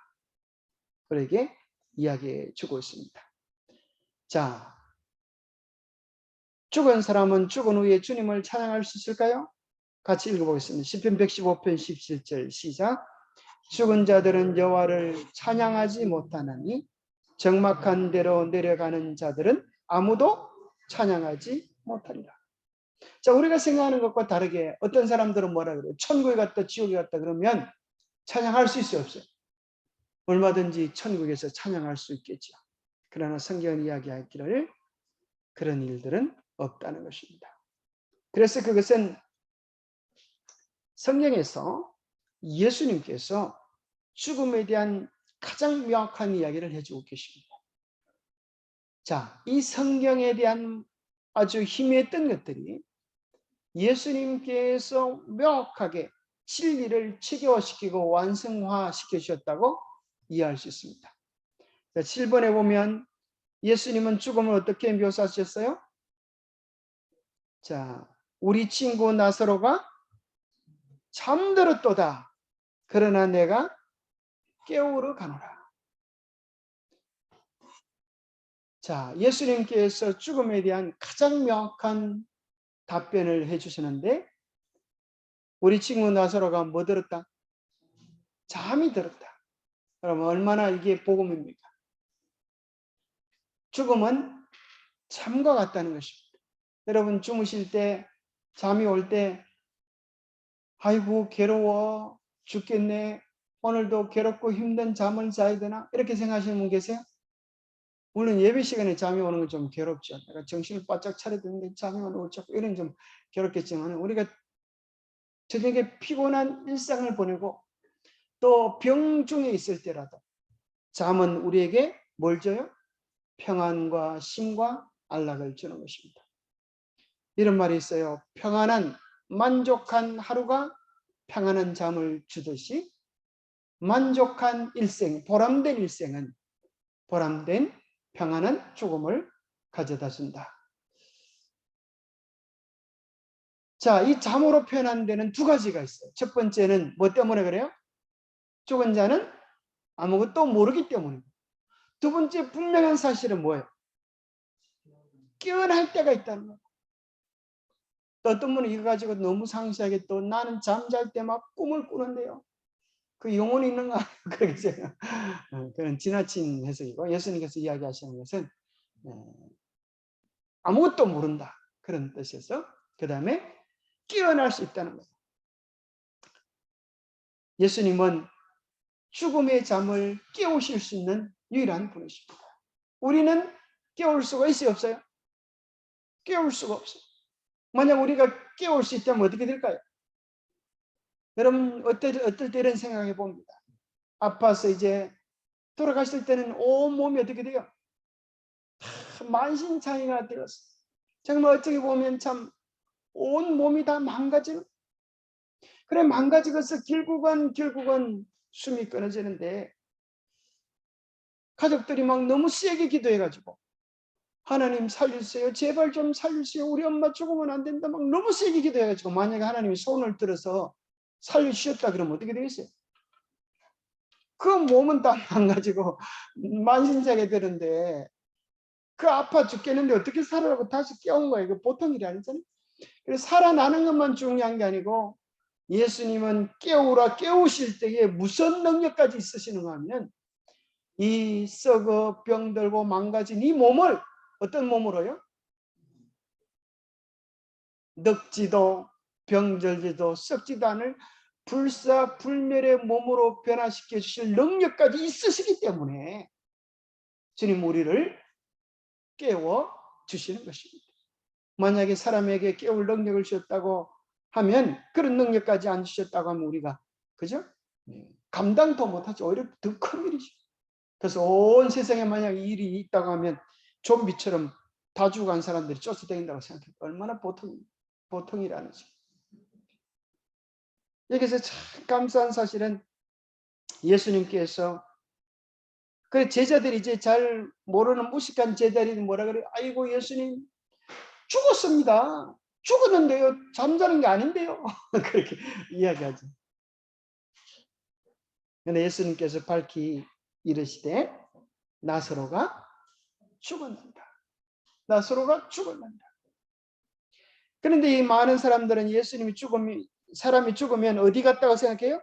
그에게 이야기해 주고 있습니다. 자, 죽은 사람은 죽은 후에 주님을 찬양할 수 있을까요? 같이 읽어보겠습니다. 시편 115편 17절 시작. 죽은 자들은 여호와를 찬양하지 못하나니 적막한 데로 내려가는 자들은 아무도 찬양하지 못하리라. 자, 우리가 생각하는 것과 다르게 어떤 사람들은 뭐라 그래요? 천국에 갔다 지옥에 갔다 그러면 찬양할 수 있어요, 없어요? 얼마든지 천국에서 찬양할 수 있겠죠. 그러나 성경은 이야기하기를 그런 일들은 없다는 것입니다. 그래서 그것은 성경에서 예수님께서 죽음에 대한 가장 명확한 이야기를 해주고 계십니다. 자, 이 성경에 대한 아주 힘이 있던 것들이 예수님께서 명확하게 진리를 체계화시키고 완성화시켜 주셨다고 이해할 수 있습니다. 자, 7번에 보면 예수님은 죽음을 어떻게 묘사하셨어요? 자, 우리 친구 나사로가 잠들었도다. 그러나 내가 깨우러 가노라. 자, 예수님께서 죽음에 대한 가장 명확한 답변을 해주시는데 우리 친구 나사로가 뭐 들었다? 잠이 들었다. 그러면 얼마나 이게 복음입니까? 죽음은 잠과 같다는 것입니다. 여러분 주무실 때 잠이 올 때 아이고 괴로워 죽겠네. 오늘도 괴롭고 힘든 잠을 자야 되나? 이렇게 생각하시는 분 계세요? 물론 예배 시간에 잠이 오는 건 좀 괴롭죠. 내가 정신을 바짝 차려야 되는데 잠이 오는 거 자꾸 이런 좀 괴롭겠지만 우리가 저녁에 피곤한 일상을 보내고 또 병중에 있을 때라도 잠은 우리에게 뭘 줘요? 평안과 쉼과 안락을 주는 것입니다. 이런 말이 있어요. 평안한 만족한 하루가 평안한 잠을 주듯이 만족한 일생, 보람된 일생은 보람된 평안한 죽음을 가져다 준다. 자, 이 잠으로 표현한 데는 두 가지가 있어요. 첫 번째는 뭐 때문에 그래요? 죽은 자는 아무것도 모르기 때문입니다. 두 번째 분명한 사실은 뭐예요? 깨어날 때가 있다는 거예요. 또 어떤 분은 이거 가지고 너무 상세하게 또 나는 잠잘 때 막 꿈을 꾸는데요. 그 영혼이 있는 거 아니에요? 그렇게 생각. 그런 지나친 해석이고 예수님께서 이야기하시는 것은 아무것도 모른다. 그런 뜻이어서 그 다음에 깨어날 수 있다는 거예요. 예수님은 죽음의 잠을 깨우실 수 있는 유일한 분이십니다. 우리는 깨울 수가 있어요, 없어요? 깨울 수가 없어요. 만약 우리가 깨울 수 있다면 어떻게 될까요? 여러분 어떨 때 이런 생각해 봅니다. 아파서 이제 돌아가실 때는 온 몸이 어떻게 돼요? 만신창이가 되었어. 정말 어떻게 보면 참 온 몸이 다 망가지는. 그래 망가지고서 결국은 숨이 끊어지는데 가족들이 막 너무 세게 기도해가지고 하나님 살려주세요. 제발 좀 살려주세요. 우리 엄마 죽으면 안 된다. 막 너무 세게 기도해가지고 만약에 하나님이 손을 들어서 살려주셨다 그러면 어떻게 되겠어요? 그 몸은 다 망가지고 만신창이 되는데 그 아파 죽겠는데 어떻게 살아라고 다시 깨운 거예요. 이거 보통 일이 아니잖아요. 그래서 살아나는 것만 중요한 게 아니고 예수님은 깨우라 깨우실 때에 무슨 능력까지 있으시는가 하면 이 썩어 병들고 망가진 이 몸을 어떤 몸으로요? 늙지도 병들지도 썩지도 않을 불사불멸의 몸으로 변화시켜 주실 능력까지 있으시기 때문에 주님 우리를 깨워 주시는 것입니다. 만약에 사람에게 깨울 능력을 주셨다고 하면 그런 능력까지 안 주셨다고 하면 우리가 그죠? 감당도 못하죠. 오히려 더 큰 일이죠. 그래서 온 세상에 만약 일이 있다고 하면 좀비처럼 다 죽어간 사람들이 쫓아다닌다고 생각해요. 얼마나 보통이라는지. 여기서 참 감사한 사실은 예수님께서 그 제자들이 이제 잘 모르는 무식한 제자들이 뭐라 그래요? 아이고 예수님 죽었습니다. 죽었는데요. 잠자는 게 아닌데요. 그렇게 이야기하죠. 그런데 예수님께서 밝히 이르시되 나사로가 죽었는다. 나사로가 죽었는다. 그런데 이 많은 사람들은 사람이 죽으면 어디 갔다고 생각해요?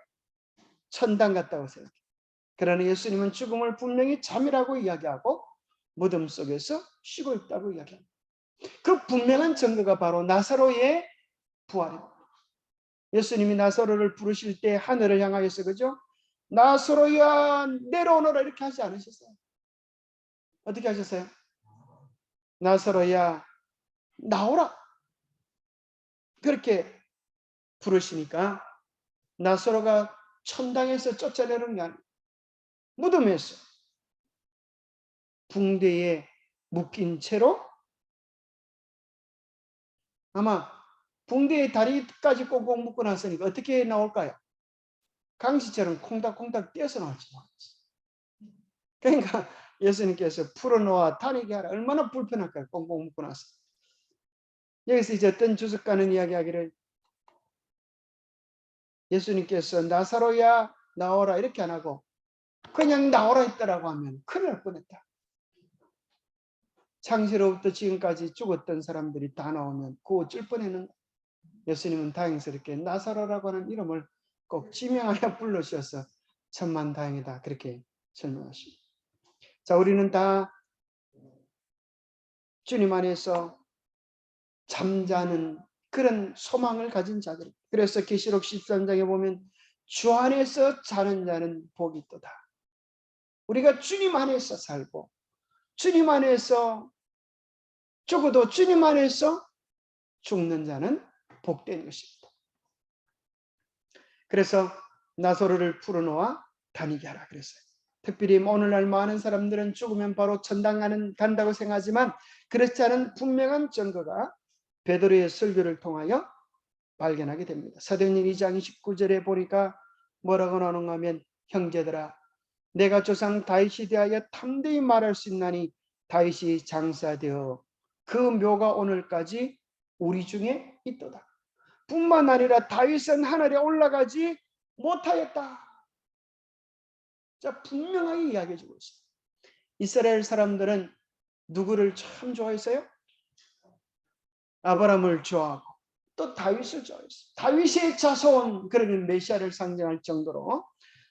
천당 갔다고 생각해요. 그러나 예수님은 죽음을 분명히 잠이라고 이야기하고 무덤 속에서 쉬고 있다고 이야기합니다. 그 분명한 증거가 바로 나사로의 부활입니다. 예수님이 나사로를 부르실 때 하늘을 향하여서 그죠? 나사로야 내려오너라 이렇게 하지 않으셨어요? 어떻게 하셨어요? 나사로야 나오라 그렇게 부르시니까 나사로가 천당에서 쫓아내는 게 아니에요. 무덤에서 붕대에 묶인 채로 아마 붕대에 다리까지 꽁꽁 묶고 났으니까 어떻게 나올까요? 강시처럼 콩닥콩닥 뛰어서 나올지 모르겠어요. 그러니까 예수님께서 풀어놓아 다니게 하라. 얼마나 불편할까요? 꽁꽁 묶고 나서. 여기서 이제 어떤 주석가는 이야기하기를 예수님께서 나사로야 나오라 이렇게 안 하고 그냥 나오라 했더라고 하면 큰일 날 뻔했다. 창세로부터 지금까지 죽었던 사람들이 다 나오면 그 어쩔 뻔했는 예수님은 다행스럽게 나사로라고 하는 이름을 꼭 지명하여 불러주셔서 천만다행이다 그렇게 설명하십니다. 자, 우리는 다 주님 안에서 잠자는 그런 소망을 가진 자들. 그래서 계시록 13장에 보면 주 안에서 자는 자는 복이 있도다. 우리가 주님 안에서 살고 주님 안에서 죽어도 주님 안에서 죽는 자는 복된 것입니다. 그래서 나사로를 풀어놓아 다니게 하라 그랬어요. 특별히 오늘날 많은 사람들은 죽으면 바로 천당 간다고 생각하지만 그렇지 않은 분명한 증거가 베드로의 설교를 통하여 발견하게 됩니다. 사도행전 2장 29절에 보니까 뭐라고 나오는가 하면 형제들아 내가 조상 다윗에 대하여 탐대히 말할 수 있나니 다윗이 장사되어 그 묘가 오늘까지 우리 중에 있도다. 뿐만 아니라 다윗은 하늘에 올라가지 못하였다. 자, 분명하게 이야기해 주고 있습니다. 이스라엘 사람들은 누구를 참 좋아했어요? 아브라함을 좋아하고 또 다윗을 좋아했어요. 다윗의 자손, 그러면 메시아를 상징할 정도로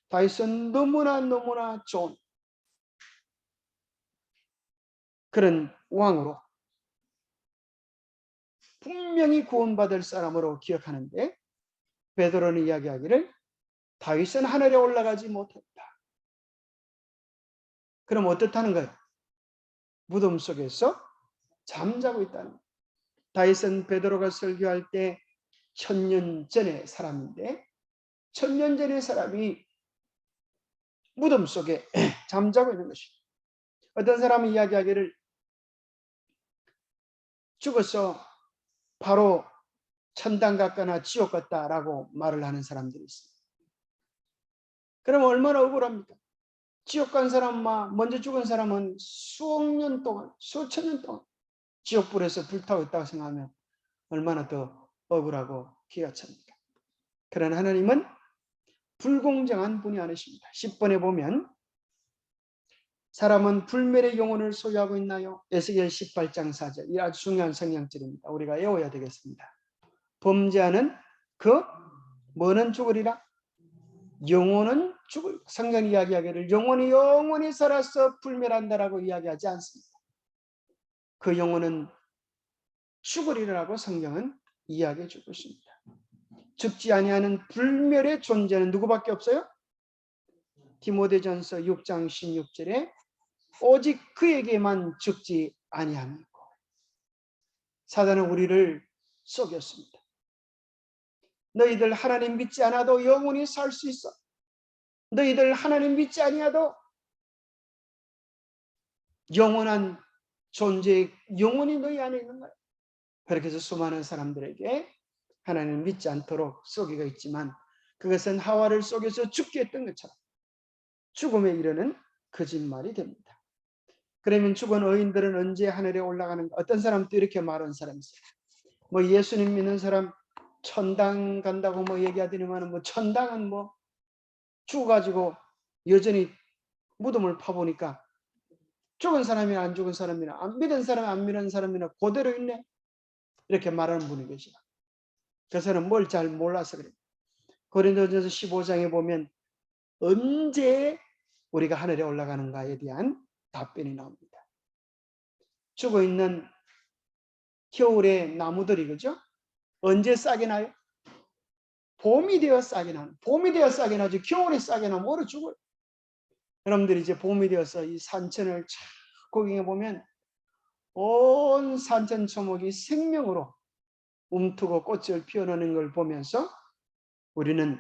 다윗은 너무나 좋은 그런 왕으로 분명히 구원받을 사람으로 기억하는데 베드로는 이야기하기를 다윗은 하늘에 올라가지 못했다. 그럼 어떻다는 거예요? 무덤 속에서 잠자고 있다는 거예요. 다윗은 베드로가 설교할 때 1000년 전의 사람인데 1000년 전의 사람이 무덤 속에 잠자고 있는 것입니다. 어떤 사람은 이야기하기를 죽어서 바로 천당 갔거나 지옥 갔다라고 말을 하는 사람들이 있습니다. 그럼 얼마나 억울합니까? 지옥 간 사람만 먼저 죽은 사람은 수억 년 동안 수천 년 동안 지옥불에서 불타고 있다고 생각하면 얼마나 더 억울하고 기가 찹니까? 그러나 하나님은 불공정한 분이 아니십니다. 10번에 보면 사람은 불멸의 영혼을 소유하고 있나요? 에스겔 18장 4절. 이 아주 중요한 성경절입니다. 우리가 외워야 되겠습니다. 범죄하는 그 뭐는 죽으리라? 영혼은 죽을. 성경 이야기하기를 영혼이 영원히 살아서 불멸한다라고 이야기하지 않습니다. 그 영혼은 죽으리라고 성경은 이야기해 주고 있습니다. 죽지 아니하는 불멸의 존재는 누구밖에 없어요? 디모데전서 6장 16절에 오직 그에게만 죽지 아니함이고. 사단은 우리를 속였습니다. 너희들 하나님 믿지 않아도 영원히 살 수 있어. 너희들 하나님 믿지 아니하도 영원한 존재의 영혼이 너희 안에 있는 거야. 그렇게 해서 수많은 사람들에게 하나님을 믿지 않도록 속이고 있지만 그것은 하와를 속여서 죽게 했던 것처럼 죽음에 이르는 거짓말이 됩니다. 그러면 죽은 의인들은 언제 하늘에 올라가는가? 어떤 사람도 이렇게 말하는 사람이 있어요. 뭐 예수님 믿는 사람 천당 간다고 뭐 얘기하더니만 뭐 천당은 뭐 죽어가지고 여전히 무덤을 파보니까 죽은 사람이나 안 죽은 사람이나 안 믿은 사람 안 믿은 사람이나 그대로 있네. 이렇게 말하는 분이 계시다. 그 사람은 뭘 잘 몰라서 그래요. 고린도전서 15장에 보면 언제 우리가 하늘에 올라가는가에 대한 답변이 나옵니다. 죽어있는 겨울의 나무들이 그죠? 언제 싹이 나요? 봄이 되어 싹이 나는. 봄이 되어 싹이 나지 겨울에 싹이 나면 얼어 죽어요. 여러분들이 이제 봄이 되어서 이 산천을 쫙 구경해 보면 온 산천 초목이 생명으로 움트고 꽃을 피워내는 걸 보면서 우리는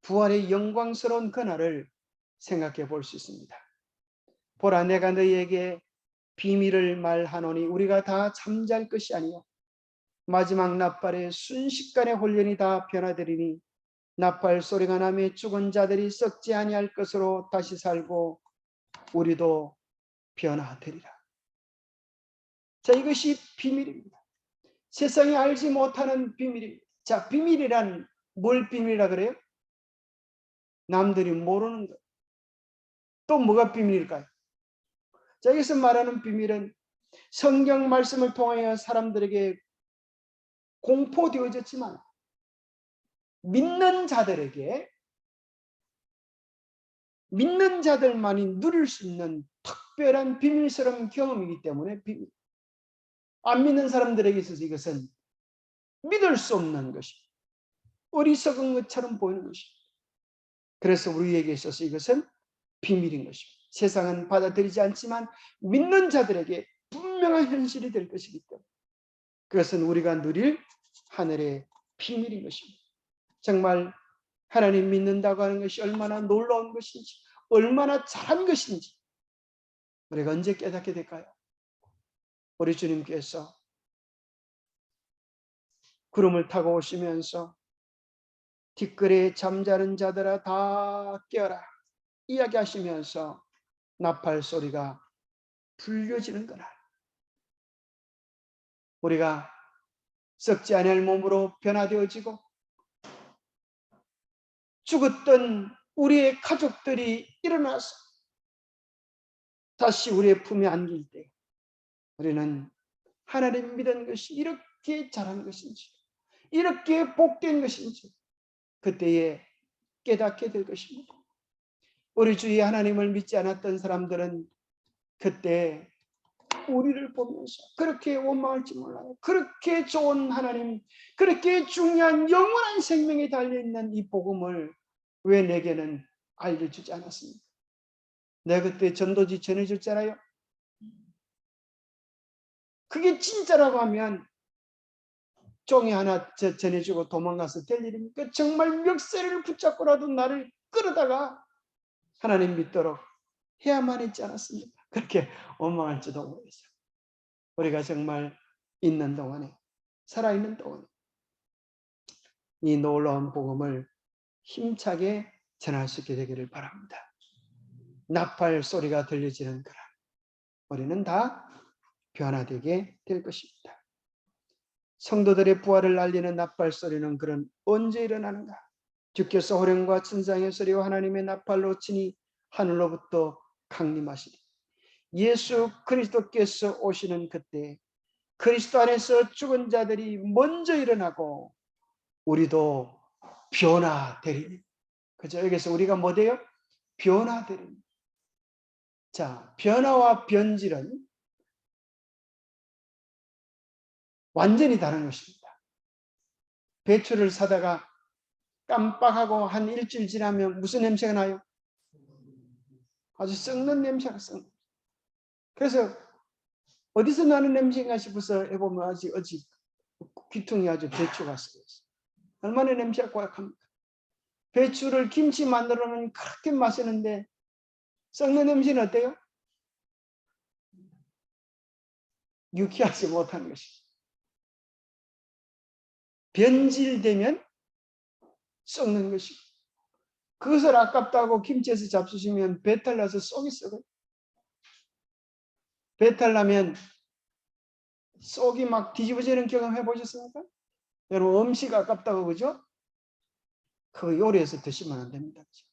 부활의 영광스러운 그날을 생각해 볼 수 있습니다. 보라, 내가 너희에게 비밀을 말하노니 우리가 다 잠잘 것이 아니요 마지막 나팔에 순식간에 혼련이 다 변화되리니 나팔 소리가 나며 죽은 자들이 썩지 아니할 것으로 다시 살고 우리도 변화되리라. 자, 이것이 비밀입니다. 세상이 알지 못하는 비밀입니다. 자, 비밀이란 뭘 비밀이라 그래요? 남들이 모르는 것. 또 뭐가 비밀일까요? 자, 여기서 말하는 비밀은 성경 말씀을 통하여 사람들에게 공포되어졌지만 믿는 자들에게 믿는 자들만이 누릴 수 있는 특별한 비밀스러운 경험이기 때문에 비밀. 안 믿는 사람들에게 있어서 이것은 믿을 수 없는 것입니다. 어리석은 것처럼 보이는 것입니다. 그래서 우리에게 있어서 이것은 비밀인 것입니다. 세상은 받아들이지 않지만 믿는 자들에게 분명한 현실이 될 것이기 때문에 그것은 우리가 누릴 하늘의 비밀인 것입니다. 정말 하나님 믿는다고 하는 것이 얼마나 놀라운 것인지 얼마나 잘한 것인지 우리가 언제 깨닫게 될까요? 우리 주님께서 구름을 타고 오시면서 뒷뜰에 잠자는 자들아 다 깨어라 이야기하시면서 나팔 소리가 들려지는 거라. 우리가 썩지 아니할 몸으로 변화되어지고 죽었던 우리의 가족들이 일어나서 다시 우리의 품에 안길 때 우리는 하나님 믿은 것이 이렇게 잘한 것인지 이렇게 복된 것인지 그때에 깨닫게 될 것입니다. 우리 주위에 하나님을 믿지 않았던 사람들은 그때 우리를 보면서 그렇게 원망할지 몰라요. 그렇게 좋은 하나님, 그렇게 중요한 영원한 생명이 달려있는 이 복음을 왜 내게는 알려주지 않았습니까? 내가 그때 전도지 전해줬잖아요. 그게 진짜라고 하면 종이 하나 전해주고 도망가서 될 일입니까? 정말 멱살을 붙잡고라도 나를 끌어다가 하나님 믿도록 해야만 했지 않았습니까? 그렇게 원망할지도 모르겠어요. 우리가 정말 있는 동안에 살아있는 동안에 이 놀라운 복음을 힘차게 전할 수 있게 되기를 바랍니다. 나팔 소리가 들려지는 그날 우리는 다 변화되게 될 것입니다. 성도들의 부활을 알리는 나팔 소리는 그런 언제 일어나는가? 주께서 호령과 천상의 소리와 하나님의 나팔로 치니 하늘로부터 강림하시니 예수 그리스도께서 오시는 그때 그리스도 안에서 죽은 자들이 먼저 일어나고 우리도 변화되리니. 그죠? 여기서 우리가 뭐 돼요? 변화되리니. 자, 변화와 변질은 완전히 다른 것입니다. 배추를 사다가 깜빡하고 한 일주일 지나면 무슨 냄새가 나요? 아주 썩는 냄새가 썩는. 그래서 어디서 나는 냄새인가 싶어서 해보면 아직 귀퉁이 아주 배추가 썩었어요. 얼마나 냄새가 고약합니까? 배추를 김치 만들어 놓으면 그렇게 맛있는데 썩는 냄새는 어때요? 유쾌하지 못한 것이. 변질되면 썩는 것이고, 그것을 아깝다고 김치에서 잡수시면 배탈 나서 속이 썩어요. 배탈 나면 속이 막 뒤집어지는 경험 해보셨습니까? 여러분, 음식 아깝다고 그죠? 그 요리해서 드시면 안 됩니다. 그죠?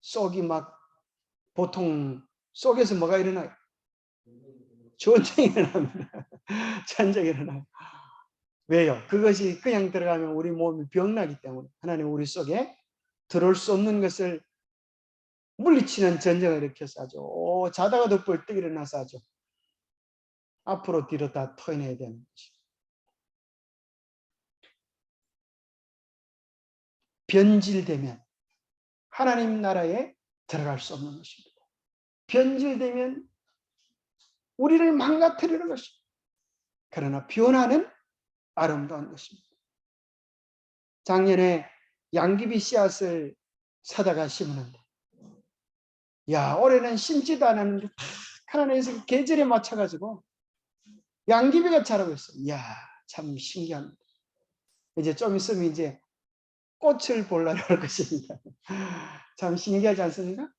속이 막, 보통 속에서 뭐가 일어나요? 전쟁이 일어납니다. 전쟁이 일어나요. 왜요? 그것이 그냥 들어가면 우리 몸이 병나기 때문에 하나님 우리 속에 들어올 수 없는 것을 물리치는 전쟁을 일으켜서 아주 자다가도 벌떡 일어나서 아주 앞으로 뒤로 다 터내야 되는 거죠. 변질되면 하나님 나라에 들어갈 수 없는 것입니다. 변질되면 우리를 망가뜨리는 것입니다. 그러나 변화는 아름다운 것입니다. 작년에 양귀비 씨앗을 사다가 심었는데, 야, 올해는 심지도 않았는데 딱 하나님께서 계절에 맞춰가지고 양귀비가 자라고 있어요. 이야, 참 신기합니다. 이제 좀 있으면 이제 꽃을 보려고 할 것입니다. 참 신기하지 않습니까?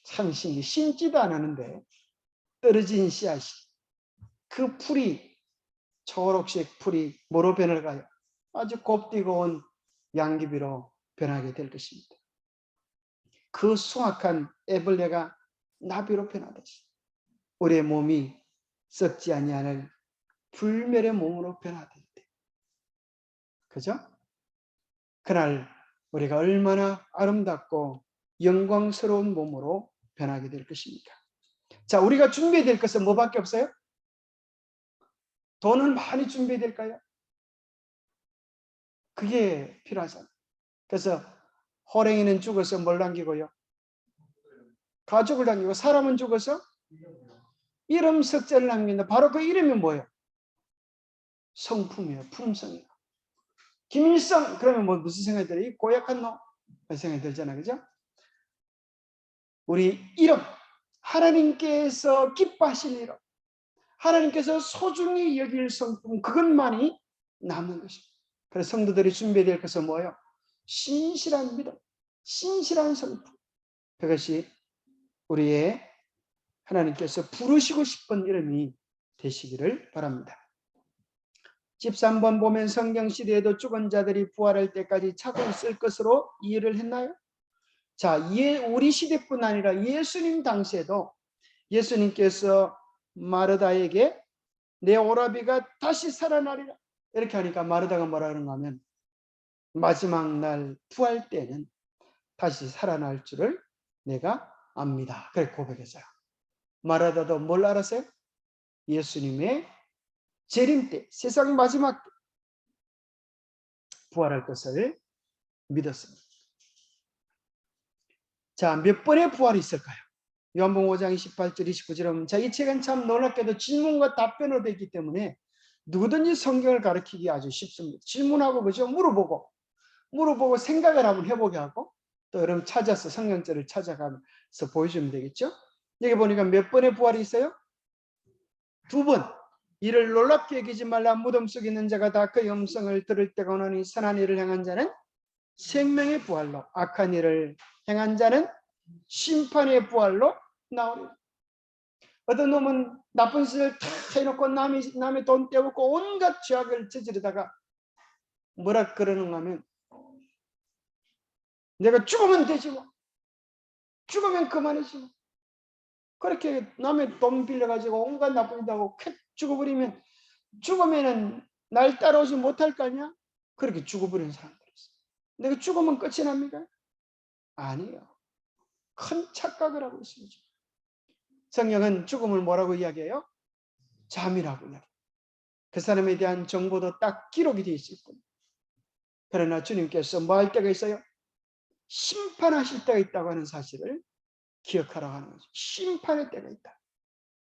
참 신기해. 심지도 않았는데 떨어진 씨앗이, 그 풀이, 초록색 풀이 뭐로 변할까요? 아주 곱디고 온 양귀비로 변하게 될 것입니다. 그 수확한 애벌레가 나비로 변하듯이 우리의 몸이 썩지 아니하는 불멸의 몸으로 변화될 때, 그죠? 그날 우리가 얼마나 아름답고 영광스러운 몸으로 변하게 될 것입니까? 자, 우리가 준비해야 될 것은 뭐밖에 없어요? 돈을 많이 준비해야 될까요? 그게 필요하잖아요. 그래서 호랭이는 죽어서 뭘 남기고요? 가족을 남기고, 사람은 죽어서 이름 석자를 남긴다. 바로 그 이름이 뭐예요? 성품이에요. 품성이에요. 김일성 그러면 뭐 무슨 생각이 들어요? 이 고약한 놈 생각이 들잖아요. 그죠? 우리 이름, 하나님께서 기뻐하실 이름, 하나님께서 소중히 여길 성품, 그것만이 남는 것입니다. 그래서 성도들이 준비해야 될 것은 뭐예요? 신실한 믿음, 신실한 성품. 그것이 우리의 하나님께서 부르시고 싶은 이름이 되시기를 바랍니다. 13번 보면 성경 시대에도 죽은 자들이 부활할 때까지 차고 있을 것으로 이해를 했나요? 자, 우리 시대뿐 아니라 예수님 당시에도 예수님께서 마르다에게 내 오라비가 다시 살아나리라 이렇게 하니까 마르다가 뭐라 그런가 하면 마지막 날 부활 때는 다시 살아날 줄을 내가 압니다. 그렇게 고백했어요. 마르다도 뭘 알았어요? 예수님의 재림 때, 세상 마지막 때 부활할 것을 믿었습니다. 자, 몇 번의 부활이 있을까요? 요한복음 5장 28절 29절은 자, 이 책은 참 놀랍게도 질문과 답변으로 되어 있기 때문에 누구든지 성경을 가르치기 아주 쉽습니다. 질문하고 그죠? 물어보고 생각을 한번 해보게 하고 또 여러분 찾아서 성경절을 찾아가면서 보여주면 되겠죠? 여기 보니까 몇 번의 부활이 있어요? 2번. 이를 놀랍게 여기지 말라. 무덤 속에 있는 자가 다 그 음성을 들을 때가 오나니 선한 일을 행한 자는 생명의 부활로, 악한 일을 행한 자는 심판의 부활로 나오리라. 어떤 놈은 나쁜 짓을 다 해놓고 남의 돈 떼먹고 온갖 죄악을 저지르다가 뭐라 그러는가 하면 내가 죽으면 되지 뭐. 죽으면 그만이지 뭐. 그렇게 남의 돈 빌려가지고 온갖 나쁜 짓 하고 쾌 죽어버리면 죽으면은 날 따라오지 못할 거 아니야? 그렇게 죽어버리는 사람들이 있어요. 내가 죽으면 끝이 납니까? 아니에요. 큰 착각을 하고 있습니다. 성경은 죽음을 뭐라고 이야기해요? 잠이라고 이야기해요. 그 사람에 대한 정보도 딱 기록이 되어 있을 겁니다. 그러나 주님께서 뭐 할 때가 있어요? 심판하실 때가 있다고 하는 사실을 기억하라고 하는 거죠. 심판의 때가 있다.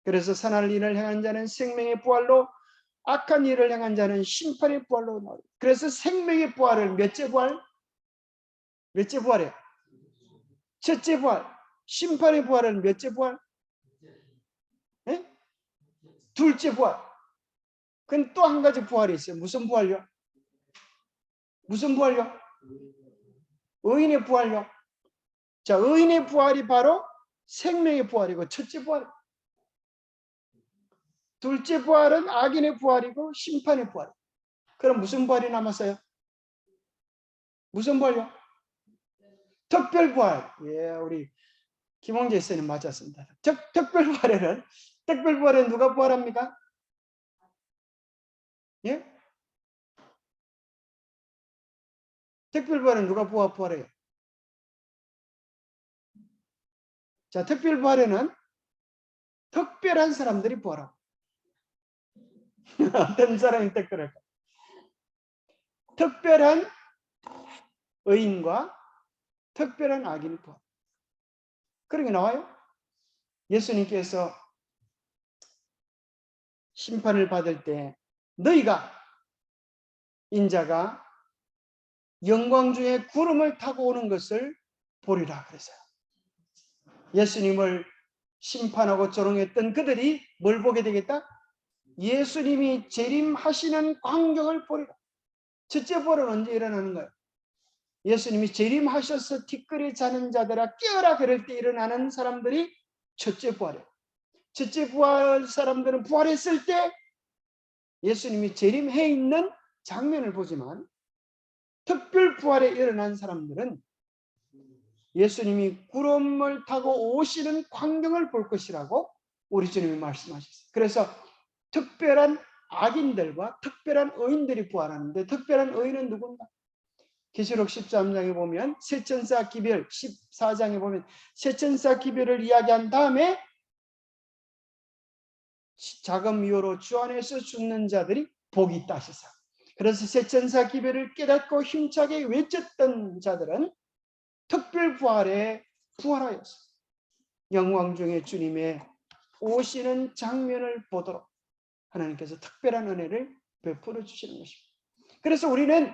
그래서 선한 일을 행한 자는 생명의 부활로, 악한 일을 행한 자는 심판의 부활로 나와요. 그래서 생명의 부활을 몇째 부활? 몇째 부활이에요? 첫째 부활. 심판의 부활은 몇째 부활? 네? 둘째 부활. 그건 또 한 가지 부활이 있어요. 무슨 부활요? 무슨 부활요? 의인의 부활요. 자, 의인의 부활이 바로 생명의 부활이고 첫째 부활. 둘째 부활은 악인의 부활이고 심판의 부활. 그럼 무슨 부활이 남았어요? 무슨 부활요? 특별 부활. 예, 우리 김홍재 선생님 맞았습니다. 특별 부활에는 누가 부활합니까? 예? 특별 부활은 누가 부활해요? 자, 특별 부활에는 특별한 사람들이 부활합니다. 어떤 사람이 특별할까? 특별한 의인과 특별한 악인이 부활. 그런 게 나와요. 예수님께서 심판을 받을 때 너희가 인자가 영광 중에 구름을 타고 오는 것을 보리라 그랬어요. 예수님을 심판하고 조롱했던 그들이 뭘 보게 되겠다? 예수님이 재림하시는 광경을 보리라. 첫째 부활은 언제 일어나는 거예요? 예수님이 재림하셔서 티끌이 자는 자들아 깨어라 그럴 때 일어나는 사람들이 첫째 부활이에요. 첫째 부활 사람들은 부활했을 때 예수님이 재림해 있는 장면을 보지만 특별 부활에 일어난 사람들은 예수님이 구름을 타고 오시는 광경을 볼 것이라고 우리 주님이 말씀하셨어요. 그래서 특별한 악인들과 특별한 의인들이 부활하는데 특별한 의인은 누군가? 계시록 13장에 보면 세천사 기별, 14장에 보면 세천사 기별을 이야기한 다음에 자금 미호로 주 안에서 죽는 자들이 복이 있다 하셨어요. 그래서 세천사 기별을 깨닫고 힘차게 외쳤던 자들은 특별 부활에 부활하였어. 영광 중에 주님의 오시는 장면을 보도록 하나님께서 특별한 은혜를 베풀어 주시는 것입니다. 그래서 우리는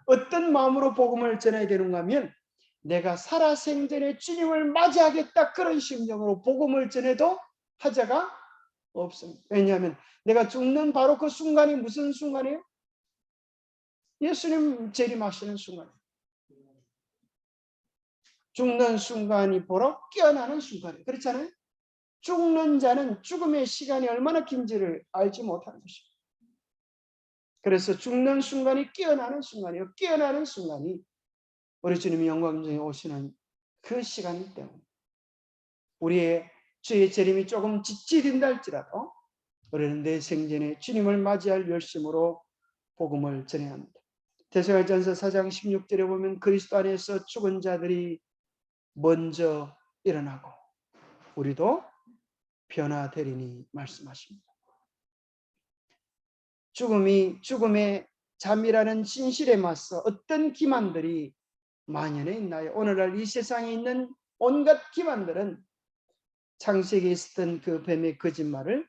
어떤 마음으로 복음을 전해야 되는가 하면 내가 살아생전에 주님을 맞이하겠다 그런 심정으로 복음을 전해도 하자가 없습니다. 왜냐하면 내가 죽는 바로 그 순간이 무슨 순간이에요? 예수님 재림하시는 순간이에요. 죽는 순간이 보러 깨어나는 순간이에요. 그렇잖아요? 죽는 자는 죽음의 시간이 얼마나 긴지를 알지 못하는 것입니다. 그래서 죽는 순간이 깨어나는 순간이에요. 깨어나는 순간이 우리 주님이 영광 중에 오시는 그 시간이기 때문에 우리의 주의 재림이 조금 지체된다 할지라도 우리는 내 생전에 주님을 맞이할 열심으로 복음을 전해야 합니다. 데살로니가전서 4장 16절에 보면 그리스도 안에서 죽은 자들이 먼저 일어나고 우리도 변화되리니 말씀하십니다. 죽음의 잠이라는 진실에 맞서 어떤 기만들이 만연해 있나요? 오늘날 이 세상에 있는 온갖 기만들은 창세기에 있었던 그 뱀의 거짓말을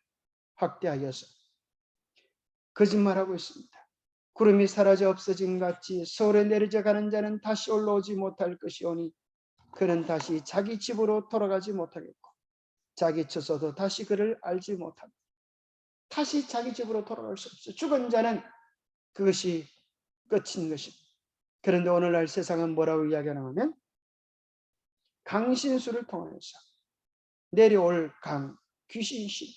확대하여서 거짓말하고 있습니다. 구름이 사라져 없어진 같이 서울에 내려져 가는 자는 다시 올라오지 못할 것이오니 그는 다시 자기 집으로 돌아가지 못하겠고 자기 처소도 다시 그를 알지 못합니다. 다시 자기 집으로 돌아갈 수 없어요. 죽은 자는 그것이 끝인 것입니다. 그런데 오늘날 세상은 뭐라고 이야기하냐면 강신수를 통해서 내려올 강, 귀신신,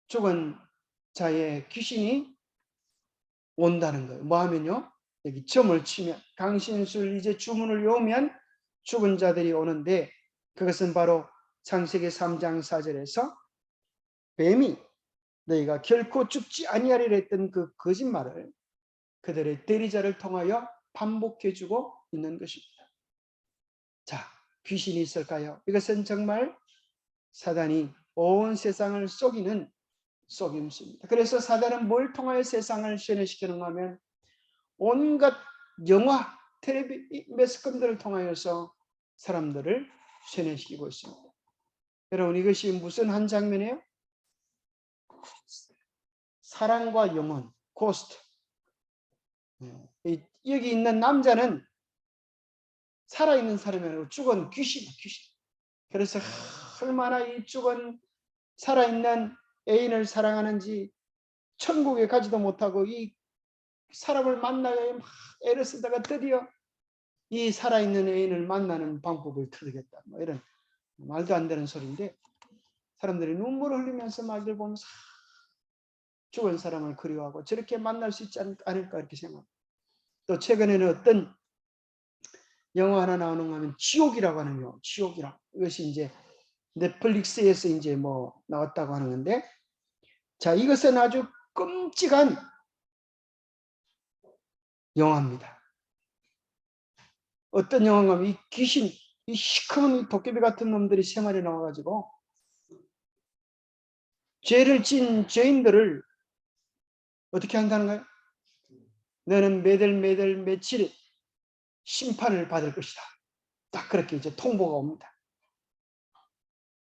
죽은 자의 귀신이 온다는 거예요. 뭐 하면요? 여기 점을 치면 강신술 이제 주문을 외우면 죽은 자들이 오는데 그것은 바로 창세기 3장 4절에서 뱀이 너희가 결코 죽지 아니하리라 했던 그 거짓말을 그들의 대리자를 통하여 반복해주고 있는 것입니다. 자, 귀신이 있을까요? 이것은 정말 사단이 온 세상을 속이는 속임수입니다. 그래서 사단은 뭘 통하여 세상을 세뇌시키는가 하면 온갖 영화, 텔레비, 매스컴들을 통하여서 사람들을 세뇌시키고 있습니다. 여러분, 이것이 무슨 한 장면이에요? 사랑과 영혼, 고스트. 여기 있는 남자는 살아있는 사람이 아니고 죽은 귀신. 그래서 얼마나 이 죽은 살아있는 애인을 사랑하는지 천국에 가지도 못하고 이 사람을 만나야 막 애를 쓰다가 드디어 이 살아있는 애인을 만나는 방법을 터득했다. 뭐 이런 말도 안 되는 소리인데 사람들이 눈물을 흘리면서 막 이걸 보면서 죽은 사람을 그리워하고 저렇게 만날 수 있지 않을까 이렇게 생각합니다. 또 최근에는 어떤 영화 하나 나오는 거 하면 지옥이라고 하는 영화, 지옥이라고. 이것이 이제 넷플릭스에서 이제 뭐 나왔다고 하는 건데, 자, 이것은 아주 끔찍한 영화입니다. 어떤 영화인가 하면 이 귀신, 이 시커먼 도깨비 같은 놈들이 생활에 나와가지고 죄를 진 죄인들을 어떻게 한다는 거예요? 너는 매달 며칠 심판을 받을 것이다. 딱 그렇게 이제 통보가 옵니다.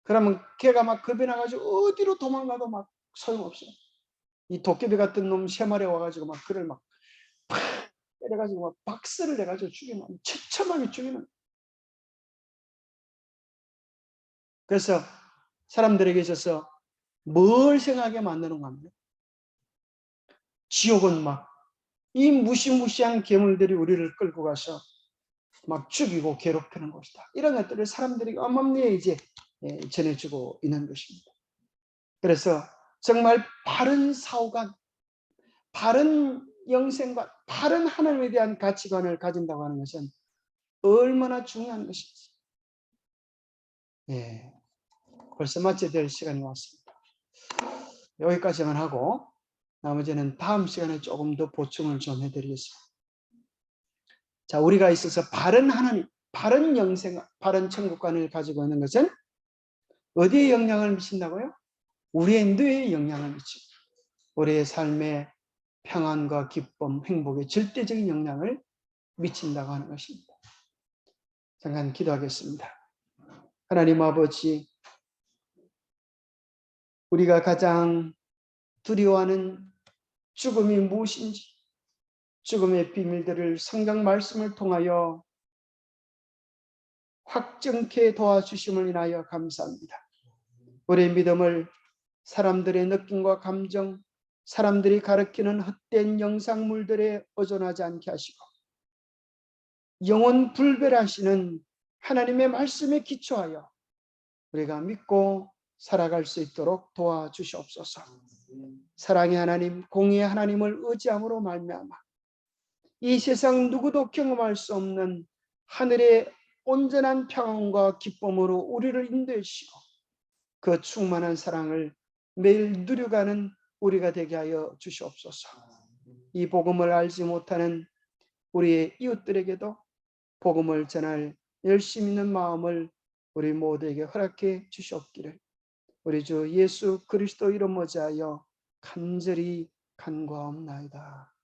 그러면 걔가 막 겁이 나가지고 어디로 도망가도 막 소용없어요. 이 도깨비 같은 놈 세마리에 와가지고 막 그를 막 때려가지고 막 박스를 내가지고 죽이면 처참하게 죽이는. 그래서 사람들에게 있어서 뭘 생각하게 만드는가 하면 지옥은 막 이 무시무시한 괴물들이 우리를 끌고 가서 막 죽이고 괴롭히는 것이다. 이런 것들을 사람들이 어마어마하게 이제 전해주고 있는 것입니다. 그래서 정말 바른 사고관, 바른 영생관, 바른 하나님에 대한 가치관을 가진다고 하는 것은 얼마나 중요한 것인지. 벌써 마쳐야 될 시간이 왔습니다. 여기까지만 하고 나머지는 다음 시간에 조금 더 보충을 좀 해드리겠습니다. 자, 우리가 있어서 바른 하나님, 바른 영생, 바른 천국관을 가지고 있는 것은 어디에 영향을 미친다고요? 우리의 뇌에 영향을 미치고 우리의 삶의 평안과 기쁨, 행복에 절대적인 영향을 미친다고 하는 것입니다. 잠깐 기도하겠습니다. 하나님 아버지, 우리가 가장 두려워하는 죽음이 무엇인지, 죽음의 비밀들을 성경 말씀을 통하여 확정케 도와주심을 인하여 감사합니다. 우리의 믿음을 사람들의 느낌과 감정, 사람들이 가르치는 헛된 영상물들에 의존하지 않게 하시고 영원 불멸하시는 하나님의 말씀에 기초하여 우리가 믿고 살아갈 수 있도록 도와주시옵소서. 사랑의 하나님, 공의의 하나님을 의지함으로 말미암아 이 세상 누구도 경험할 수 없는 하늘의 온전한 평안과 기쁨으로 우리를 인도해 주시고 그 충만한 사랑을 매일 누려가는 우리가 되게 하여 주시옵소서. 이 복음을 알지 못하는 우리의 이웃들에게도 복음을 전할 열심 있는 마음을 우리 모두에게 허락해 주시옵기를 우리 주 예수 그리스도 이름 모자하여 간절히 간구하옵나이다.